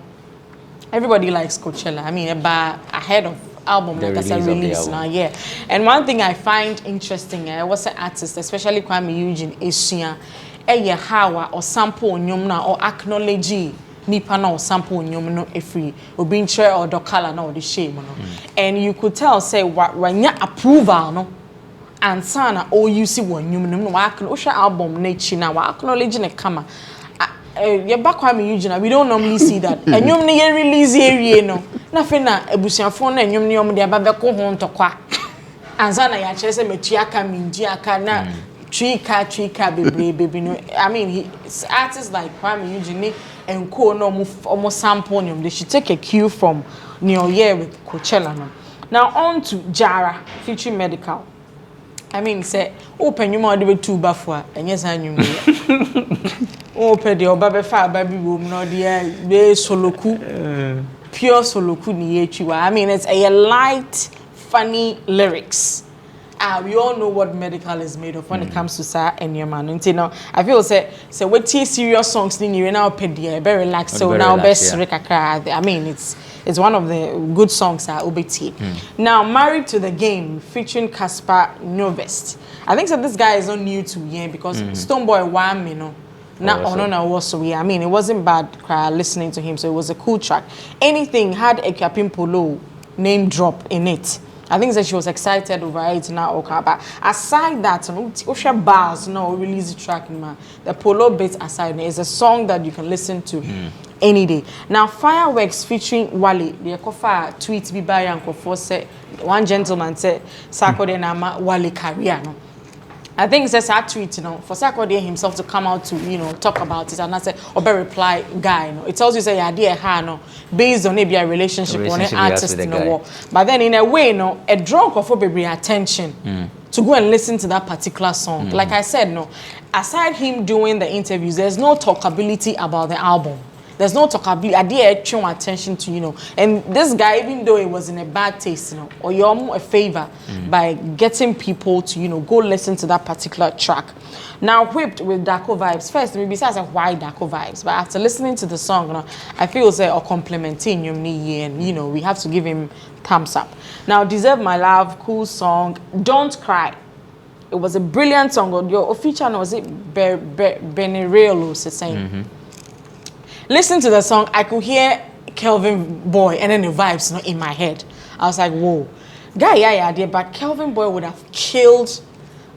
everybody likes Coachella. I mean, ahead of album, like I said, release now, yeah. And one thing I find interesting, I was an artist, especially Kwame Eugene, Asia, hawa or sample nyomna or acknowledge. Nipa na or sample nyom no efri obi nche or dokala na or the shame no. And you could tell say wanya approval no. And sana all you see one human no album nature now acknowledge ne kama ye back Kwame Eugene we don't normally see that and you ne release area no nothing na ebusiafo na nyum ne yom de ababeko ho ntokwa and sana ya kire se metuaka minji aka na trika baby no. I mean artists like Kwame Eugene and co no almost sample nyum they should take a cue from New Year with Coachella no. Now on to Jara featuring Medical. I mean, say, open you more the two bafwa, and yes, I knew. Open the Obabe Fire baby room, no, the soloku, pure soloku ni yechiwa. I mean, it's a light, funny lyrics. We all know what Medical is made of when it comes to Sa and your man. You know, I feel say what serious songs ni you now pay very relaxed. So now best I mean, it's one of the good songs at OBT. Now, Married to the Game featuring Caspar Novest. I think that this guy is not new to me because Stonebwoy Wham, you know. I mean, it wasn't bad listening to him, so it was a cool track. Anything had a Capim Polo name drop in it. I think that she was excited over it now. Okay, but aside that, Osha Bars no release the track in the Polo bit aside, it's a song that you can listen to any day. Now, Fireworks featuring Wale, the Kofa tweet be by Uncle said one gentleman said Sarkodie na Wale career no. I think it's a tweet, you know, for Sarkodie himself to come out to, you know, talk about it and I said, or reply guy, you know. It tells you say idea no, based on maybe a relationship on an artist in the war. But then in a way, you know, a drunk of baby attention to go and listen to that particular song. Like I said, no, aside him doing the interviews, there's no talkability about the album. There's no talkability. I did actual attention to, you know, and this guy, even though it was in a bad taste, you know, or you're a favor by getting people to, you know, go listen to that particular track. Now, Whipped with Darko Vibes. First, maybe besides why Darko Vibes, but after listening to the song, you know, I feel say or complimenting him, and you know, we have to give him thumbs up. Now, Deserve My Love, cool song. Don't Cry. It was a brilliant song. Your feature was it Benirelo saying. Listen to the song, I could hear Kelvin Boy and then the vibes not in my head. I was like, whoa. Guy, yeah, but Kelvin Boy would have killed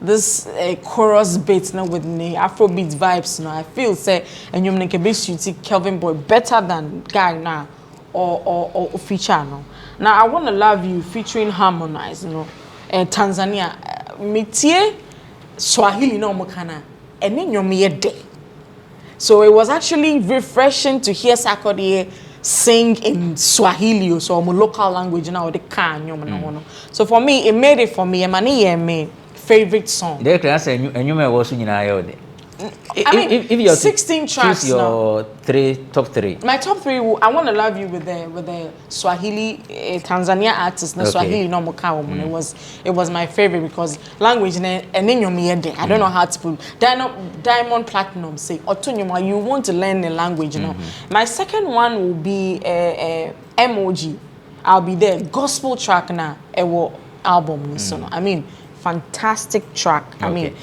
this chorus bit with the Afrobeat vibes. I feel say and you make a bit shooty Kelvin Boy better than Guy now or feature now. Now I Wanna Love You featuring Harmonize, you know, Tanzania. Mitie Swahili no mokana and then you're day. So it was actually refreshing to hear Sarkodie sing in Swahili, so my local language now the can. So for me, it made it for me. My favorite song. They can say and you may also I mean, if you're 16 tracks choose your top three. My top three, I Wanna Love You with the Swahili Tanzania artist, okay. Swahili no Mokawa. It was my favorite because language and then you I don't know how to put Diamond Platinum say or you want to learn the language, you know. My second one will be MOG. I'll be there. Gospel track now. Album. So I mean. Fantastic track. I mean,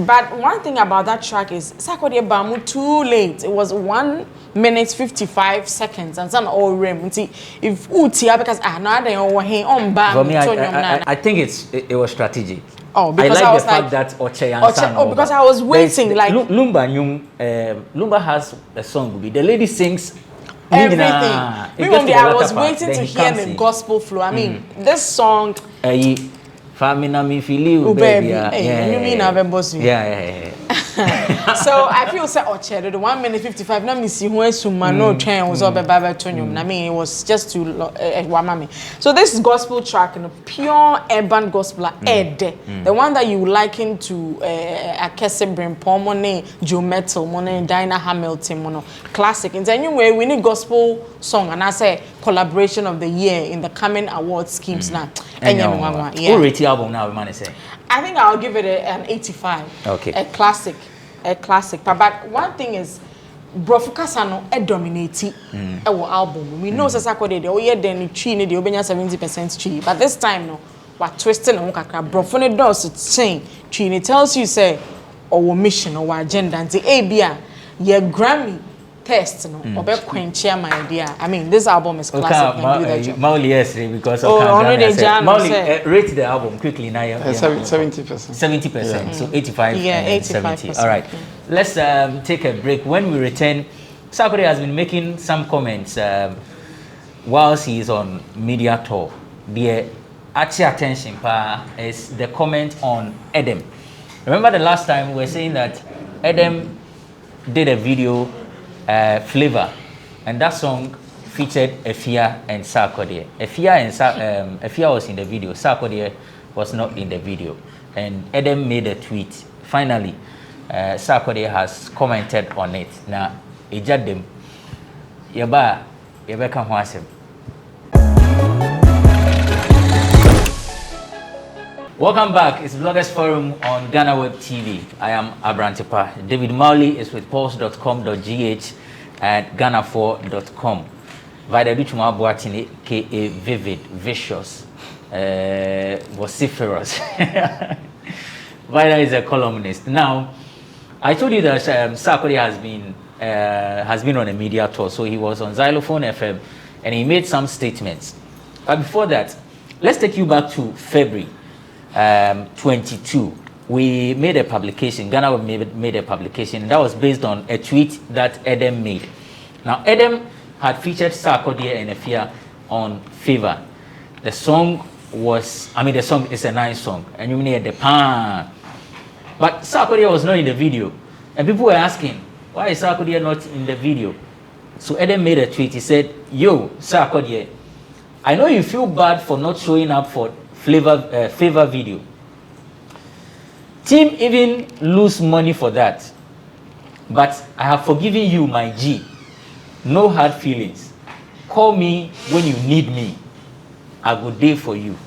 but one thing about that track is Sarkodie Bamu too late. It was 1 minute 55 seconds and some all rem. If Utia because for me, I think it was strategic. Oh, because I like the fact that Oche because I was waiting like Lumba has a song. The lady sings everything. I was waiting to hear the gospel flow. I mean, this song. Famina me feel you, baby. You mean I've boss me? Yeah. So I feel say the 1 minute 55 na me see who esuma no train was all baba tonyum. I mean it was just to wamami. So this is gospel track, pure urban gospel Ede. The one that you liken to Akese Brimpo Mone, Joe Metal Mone, Dinah Hamilton Mono. Classic. In anyway, we need gospel song and I say collaboration of the year in the coming award schemes now. Who rate the album now, man say? I think I'll give it an 85. Okay. A classic. But one thing is, Brofo Kasano dominate our album. We know Sarkodie the year then tree the obenya 70% tree. But this time no, what twisting on kakra Brofo ne does change tree. It tells you say our mission or agenda and the ABA your Grammy test no obe quenchia my idea. I mean this album is classic and do that job. Mauli yesterday because of Mauli rate the album quickly now. 70%. 70%. So 85 and 70. All right. Let's take a break. When we return, Sarkodie has been making some comments whilst he is on media tour. The attention is the comment on Edem. Remember the last time we were saying that Edem did a video Flavor, and that song featured Efia and Sarkodie. Efia was in the video, Sarkodie was not in the video, and Edem made a tweet. Finally, Sarkodie has commented on it. Now, Edem, yeba come home. Welcome back. It's Bloggers Forum on Ghana Web TV. I am Abrantepa. David Mowley is with pulse.com.gh and Ghana4.com. Vida Duchuma Boatini, K.A. Vivid, Vicious, Vociferous. Vida is a columnist. Now, I told you that Sarkodie has been on a media tour. So he was on Xylophone FM and he made some statements. But before that, let's take you back to February 22. We made a publication. Ghana made a publication that was based on a tweet that Edem made. Now Edem had featured Sarkodie and Efia on Fever. The song is a nice song, and you mean the pan. But Sarkodie was not in the video, and people were asking, why is Sarkodie not in the video? So Edem made a tweet. He said, "Yo, Sarkodie, I know you feel bad for not showing up for Favor video. Team even lose money for that. But I have forgiven you, my G. No hard feelings. Call me when you need me. I go there for you."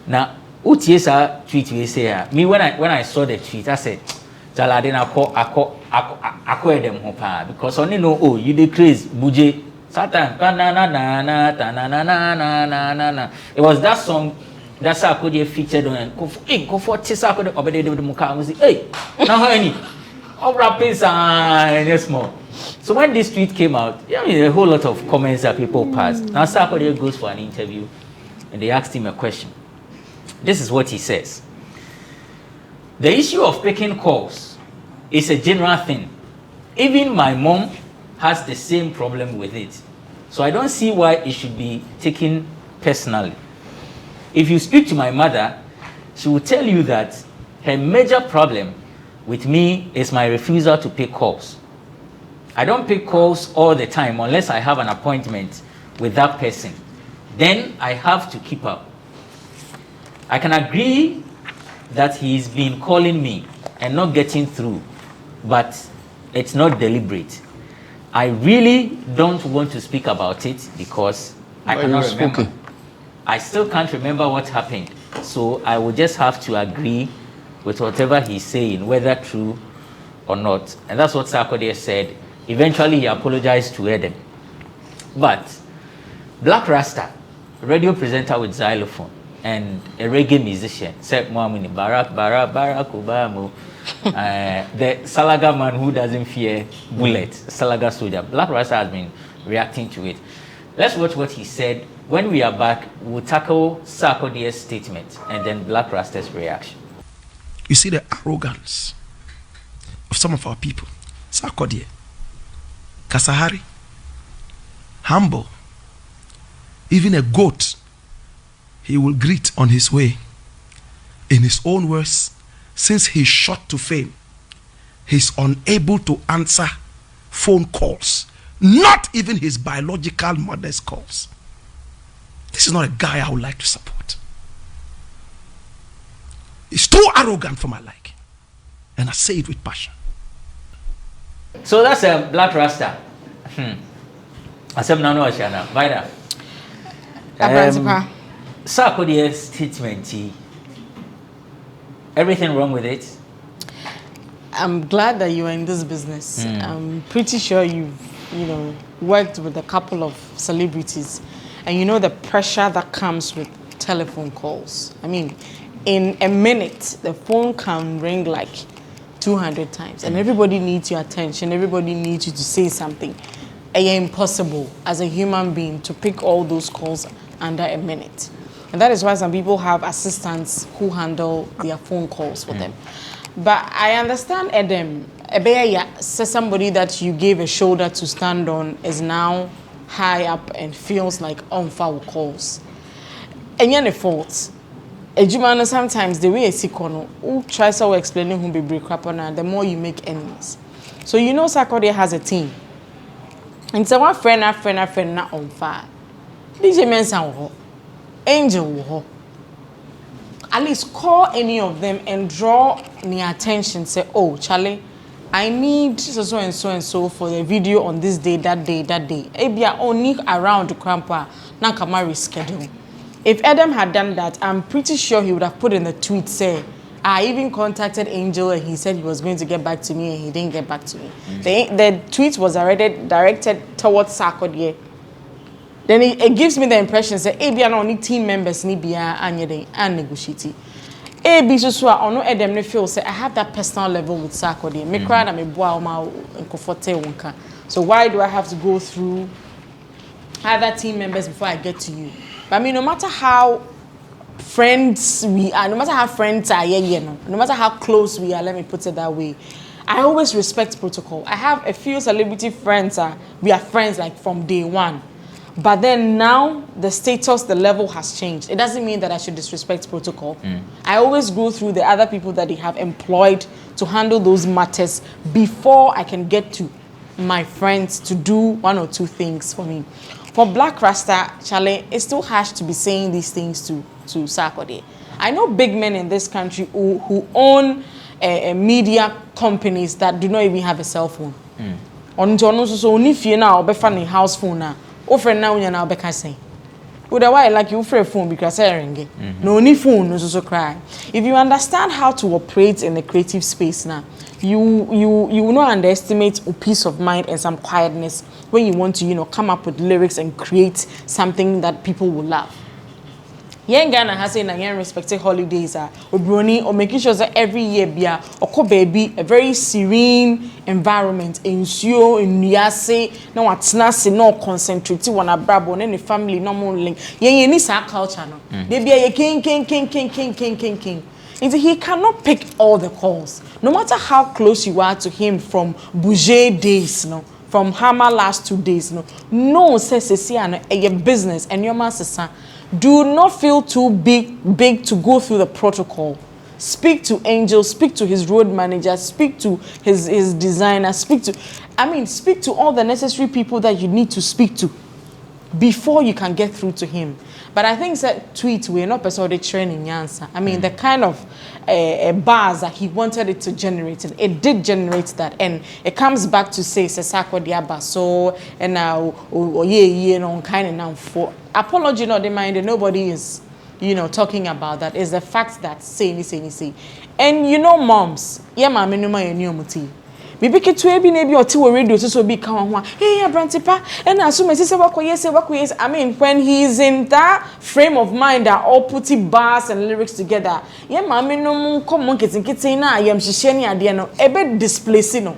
Now, Utiesa tweet we say me when I saw the tweet, I said, "Jaladena ako Edem hopa because only know you the craze buje." Satan, it was that song that Sarkodie featured on. Go for Sarkodie obede the muka. Hey, now any, all rappers and yes more. So when this tweet came out, a whole lot of comments that people passed. Now Sarkodie goes for an interview, and they asked him a question. This is what he says: "The issue of picking calls is a general thing. Even my mom has the same problem with it. So I don't see why it should be taken personally. If you speak to my mother, she will tell you that her major problem with me is my refusal to pick calls. I don't pick calls all the time unless I have an appointment with that person. Then I have to keep up. I can agree that he's been calling me and not getting through, but it's not deliberate. I really don't want to speak about it because I cannot remember. I still can't remember what happened. So I will just have to agree with whatever he's saying, whether true or not." And that's what Sarkodie said. Eventually he apologized to Edem. But Blakk Rasta, radio presenter with Xylophone and a reggae musician, said Muamini Barak Obama. The Salaga man who doesn't fear bullets, Salaga soldier. Blakk Rasta has been reacting to it. Let's watch what he said. When we are back, we'll tackle Sarkodie's statement and then Blakk Rasta's reaction. You see the arrogance of some of our people. Sarkodie, Kasahari, humble, even a goat he will greet on his way. In his own words, since he shot to fame, he's unable to answer phone calls, not even his biological mother's calls. This is not a guy I would like to support. He's too arrogant for my liking, and I say it with passion. So that's a Blakk Rasta. Asem na no ashana. Vaida. Sarkodie's statement. Everything wrong with it? I'm glad that you are in this business. I'm pretty sure you've, worked with a couple of celebrities, and you know the pressure that comes with telephone calls. I mean, in a minute, the phone can ring like 200 times, and everybody needs your attention. Everybody needs you to say something. It's impossible as a human being to pick all those calls under a minute. And that is why some people have assistants who handle their phone calls for them. But I understand Edem, somebody that you gave a shoulder to stand on is now high up and feels like unfoul calls. And you're the fault. Sometimes the way a sikono who tries to explaining who be break up on, the more you make enemies. So you know Sarkodie has a team. And so one friend not on fire. DJ Mensa Angel, at least call any of them and draw their attention. Say, oh, Charlie, I need so and so for the video on this day, that day. Ebia only around the Krampa, na kama reschedule. If Edem had done that, I'm pretty sure he would have put in the tweet, say, I even contacted Angel and he said he was going to get back to me and he didn't get back to me. The tweet was already directed towards Sarkodie. Then it gives me the impression that Ebia only team members need be and negotiate. Ebi so ono Edem ne feel say I have that personal level with Sarkodie. Me cry na me boa ma nkofote wonka. So why do I have to go through other team members before I get to you? But I mean, no matter how friends we are, no matter how friends are, no matter how close we are, let me put it that way, I always respect protocol. I have a few celebrity friends, we are friends like from day one. But then now the status, the level has changed. It doesn't mean that I should disrespect protocol. I always go through the other people that they have employed to handle those matters before I can get to my friends to do one or two things for me. For Blakk Rasta, Charlie, it's still harsh to be saying these things to Sarkodie. I know big men in this country who own media companies that do not even have a cell phone. On so if you now be funny house phone now. Offer now you now beka say. Would I like you for a phone because I ring? No any phone no so cry. If you understand how to operate in the creative space now, you will not underestimate a peace of mind and some quietness when you want to come up with lyrics and create something that people will love. Yen Ghana has saying again respected holidays or making sure that every year be a very serene environment ensure in Niase no atnase no concentrate one abrabo and the family no more link. Yen ni sa culture no. They be a king. And he cannot pick all the calls. No matter how close you are to him from Bouger days, from Hammer last 2 days, no says a business and your master. Do not feel too big to go through the protocol. Speak to Angel, speak to his road manager, speak to his designer, speak to all the necessary people that you need to speak to before you can get through to him. But I think that tweet we're not persuaded training answer. I mean the kind of buzz that he wanted it to generate, it did generate that, and it comes back to say Sarkodie baso and now kind of now for apology not demanded. Nobody is talking about that. Is the fact that say. And moms, mama no ma me be to ebi na bi oti wo radio so be kan ho hey abrantipa and assume say wakoye. I mean when he's in that frame of mind that all putting bars and lyrics together mama no come kitten na ayam hihye ni ade no ebe displace no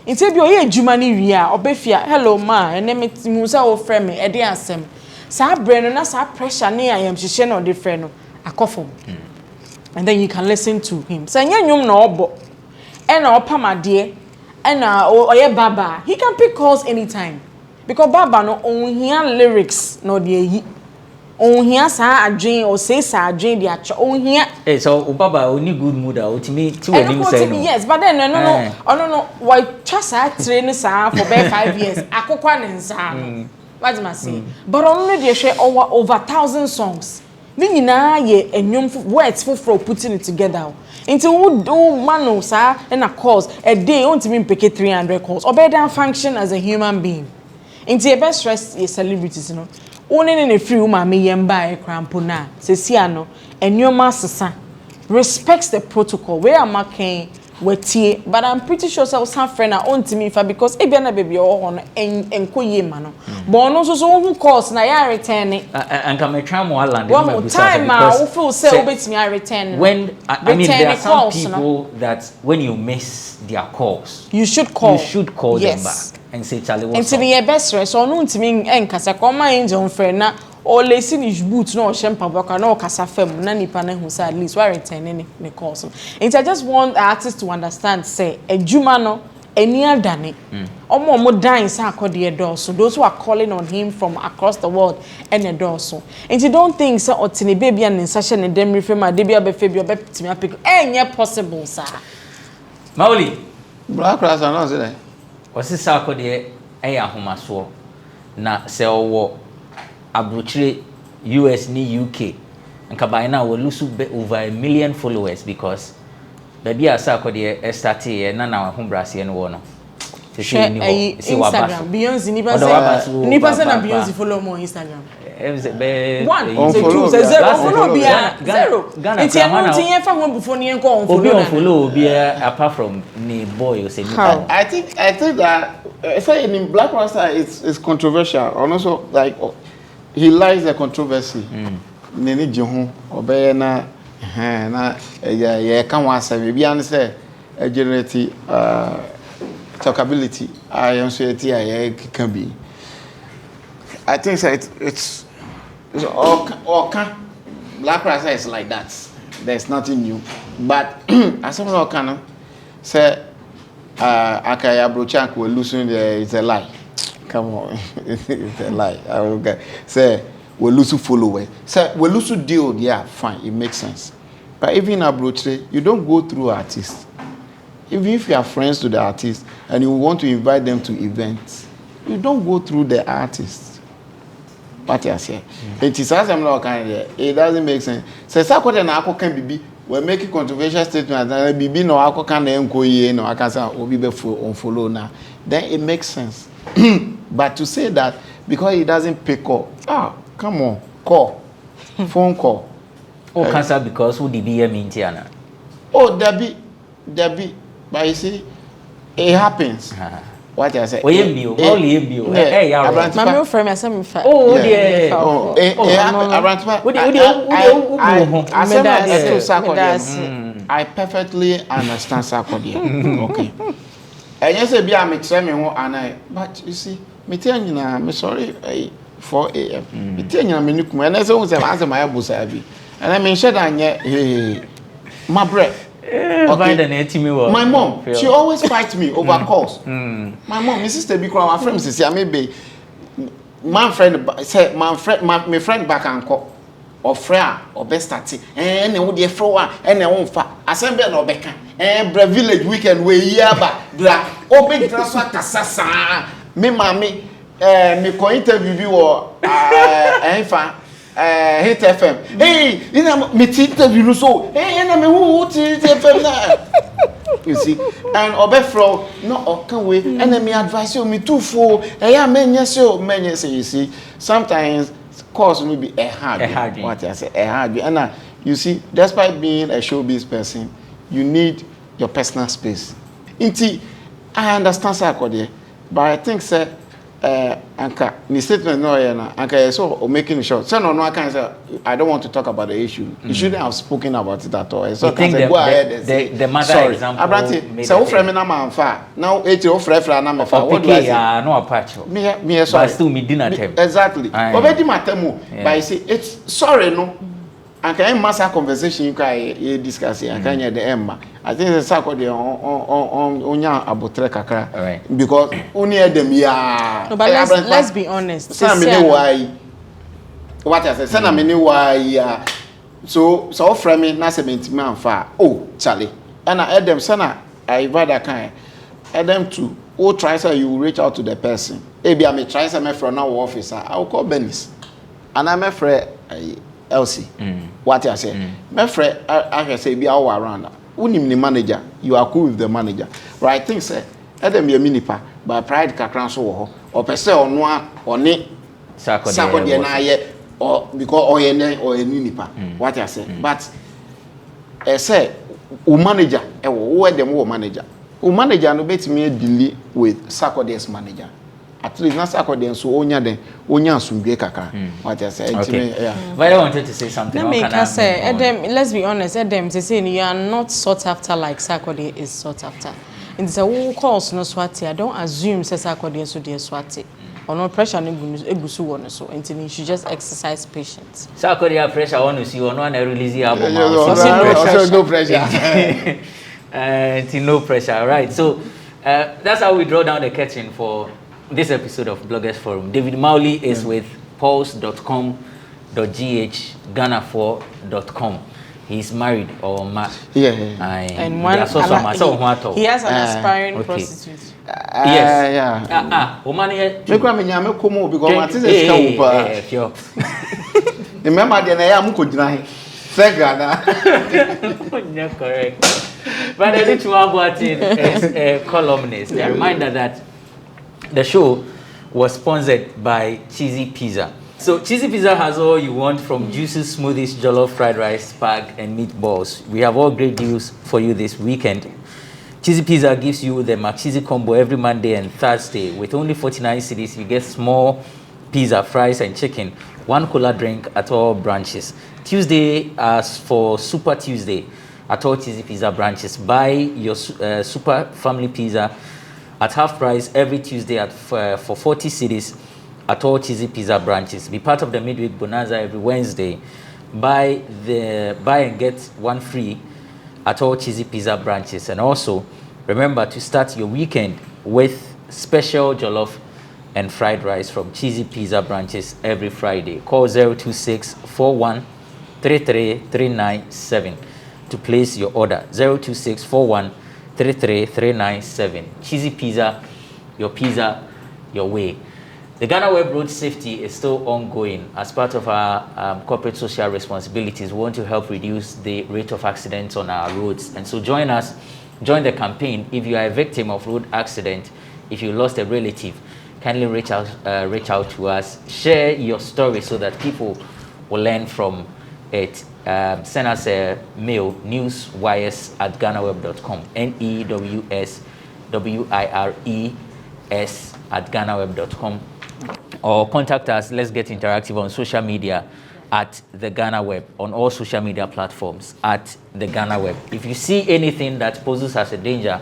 nti bi oye adwuma ni wi a obefia hello ma ene me say o frame me ede asem sa brain no na sa pressure ni ayam hihye no de frame no akofom and then you can listen to him say nyum na obo and opamade and Baba, he can pick calls anytime. Because Baba no own here lyrics no de on here sa adwen or say sa adwen dia on here eh so baba only good mood o timi ti wani say no yes but then no why chasa train sa for 5 years akokwa ne nsa what am I saying but only dey share over 1,000 songs ni nyina ye enwom words for putting it together into who man sa na calls a day on timi mpeke 300 calls obey that function as a human being into your best stress your celebrities you know only ne free woman me yemba e krampo na se sia no enwoma sesa respects the protocol where am I wetie but I'm pretty sure so some friend na on to me fa because e bia na baby o ho no enkoye ma no but no so who course na ya return anka me twa mo land one time I feel say obetimi I return when I mean there are some people that when you miss their calls you should call them back and say Charlie what's up until the best rest or no ntimi enkasa come angel friend na o lesi ni boot no shempa boka no kasa fam na nipa na hu say at least why return ne calls and I just want artists to understand say ejuma no eni adane omo dan Sarkodie so those who are calling on him from across the world and so and you don't think say otini baby and nsashe ne dem refer ma de bia be fe bia be timi apik enye possible sir Mauli Blakk Rasta no say that wasi Sarkodie ahomaso na se owo abrochire US ni UK nka by now we lose over 1 million followers because baby Sarkodie started na ho brase no wo no Instagram Beyonce ni pa say na Beyonce follow mo Instagram one two zero it's no tin fa ho before ni enko on follow obi apart from ni boy you say I think that say in Blakk Rasta it's controversial and also like he likes the controversy neni jehu obeye na ya kan wa say bia an say generate talkability I am so can be I think so it's all Blakk Rasta is like that there's nothing new but as someone can say akaya brochank will losing it's a lie. Come on, it's a lie. I will get say we lose followers. Say we lose deal. Yeah, fine, it makes sense. But even abroad, you don't go through artists. Even if you are friends to the artist and you want to invite them to events, you don't go through the artist. What you say? It is as I'm not kind of it doesn't make sense. Say Sarkodie na ako can be. We're making controversial statements and BB no ako can enkoye no akasa obi be unfollow now. Then it makes sense. But to say that because he doesn't pick up, come on, call, phone call. Oh, cancer because who did he mean Tiana? Oh, Debbie, but you see, it happens. What I say? Oh, hey, my friend, I said, oh, yeah. I perfectly understand Sarkodie. Okay. And yes, be I make me and but you see, me tell you now, I'm sorry, 4 a.m. Me tell you, I'm in Nukum, and as I was answer my abuse, and I mean, shut down yet, my breath. My mom, she always fights me over calls. My mom, my sister, be my friend, sister, maybe my friend said, my friend back and call. Or friend or best starting and then would you throw one and then won't fat assembly or becca and village weekend where yaba black open transfer sasa me mommy me co interview or hit FM hey you know me interview so hey and me who FM you see and obefro no okan way and then me advise you me too for yeah men yes you see sometimes course will be a hard what I say a hard and you see despite being a showbiz person you need your personal space inti I understand Sarkodie but I think say anka ni statement no na anka so making short so no I can say I don't want to talk about the issue you shouldn't have spoken about it at all so can say go ahead and say the mother example Abranti so friend me na man fa now it your friend na me fa what do I say no apart me sorry but still me dinner time exactly obedi matemu but I say it's sorry no and can master conversation you can discuss and can the emma I think the Sarkodie on abotre kakra because only Edem no but let's be honest why What I say, send a mini why so friend me na 70 man fa. Oh, Charlie. And I Edem sana I rather kind. Edem too. Oh, try say you reach out to the person. Maybe I may try some from now officer. I'll call Benis. And I'm afraid Elsie. What I say? My friend, I say be our around. Unim the manager. You are cool with the manager. Right thing say. Edem be a minipa. By pride kakran so or per se on one or ne Sarkodie na ye or because or ye nipa. What I say? But I say o manager e wo dem wo manager. O manager no bet me deal with Sarkodie's manager. At least not Sarkodie so onya den onya asumdwe kakra. What I say? Okay. Yeah. But I wanted to say something. Let me say, Edem, let's be honest, Edem, to say you are not sought after like Sarkodie is sought after. In the course no swati, I don't assume Sarkodie so dear swati. Or no pressure no egusu one so until you should just exercise patience. Sarkodie pressure want to see one release album. No pressure. No pressure, right? So that's how we draw down the curtain for this episode of Bloggers Forum. David Mowley is with pulse.com.gh, Ghana4.com. He's married or and one he has an aspiring prostitute. Yes. Remember the name Mukudina. Correct. But I need to about it as a columnist. A reminder that the show was sponsored by Cheesy Pizza. So Cheesy Pizza has all you want from juices, smoothies, jollof, fried rice, spag, and meatballs. We have all great deals for you this weekend. Cheesy Pizza gives you the McCheesy combo every Monday and Thursday. With only 49 cedis, you get small pizza, fries, and chicken. 1 cola drink at all branches. Tuesday, as for Super Tuesday, at all Cheesy Pizza branches. Buy your Super Family Pizza at half price every Tuesday for 40 cedis at all Cheesy Pizza branches. Be part of the midweek bonanza every Wednesday. Buy and get one free at all Cheesy Pizza branches. And also, remember to start your weekend with special jollof and fried rice from Cheesy Pizza branches every Friday. Call 026-41-33397 to place your order. 026-41-33397. Cheesy Pizza, your way. The Ghana Web Road Safety is still ongoing. As part of our corporate social responsibilities, we want to help reduce the rate of accidents on our roads. And so join us, join the campaign. If you are a victim of road accident, if you lost a relative, kindly reach out to us. Share your story so that people will learn from it. Send us a mail, newswires@ghanaweb.com, newswires@ghanaweb.com. Or contact us. Let's get interactive on social media at the Ghana Web, on all social media platforms at the Ghana Web. If you see anything that poses as a danger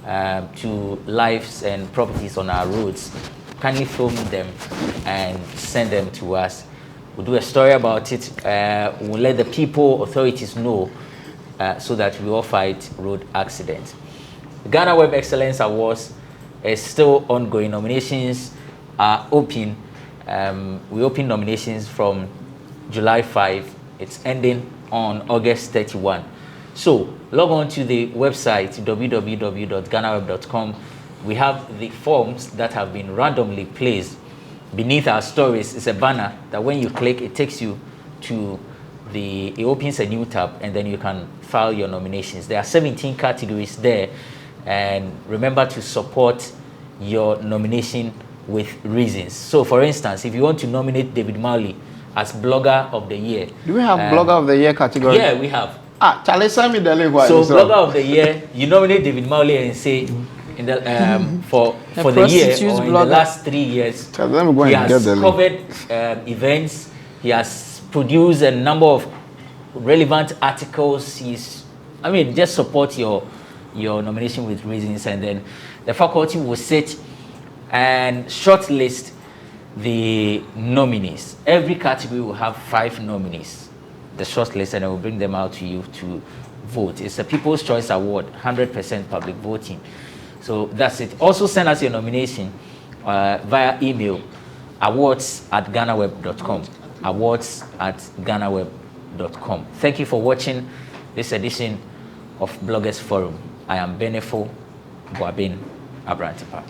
to lives and properties on our roads, kindly film them and send them to us. We'll do a story about it. We'll let the people, authorities know so that we all fight road accidents. The Ghana Web Excellence Awards is still ongoing. Nominations are open. We open nominations from July 5. It's ending on August 31. So log on to the website www.ghanaweb.com. We have the forms that have been randomly placed beneath our stories. It's a banner that when you click, it takes you to it opens a new tab, and then you can file your nominations. There are 17 categories there, and remember to support your nomination with reasons. So for instance, if you want to nominate David Mowley as Blogger of the Year. Do we have Blogger of the Year category? Yeah, we have. Charlie, send me the link. So Blogger of the Year, you nominate David Mowley and say in the for the year or in the last 3 years, he has covered events, he has produced a number of relevant articles. Just support your nomination with reasons, and then the faculty will sit and shortlist the nominees. Every category will have 5 nominees. The shortlist, and I will bring them out to you to vote. It's a People's Choice Award, 100% public voting. So that's it. Also send us your nomination via email, awards@ghanaweb.com. awards@ghanaweb.com. Thank you for watching this edition of Bloggers Forum. I am Benefo Boabin Abrantipa.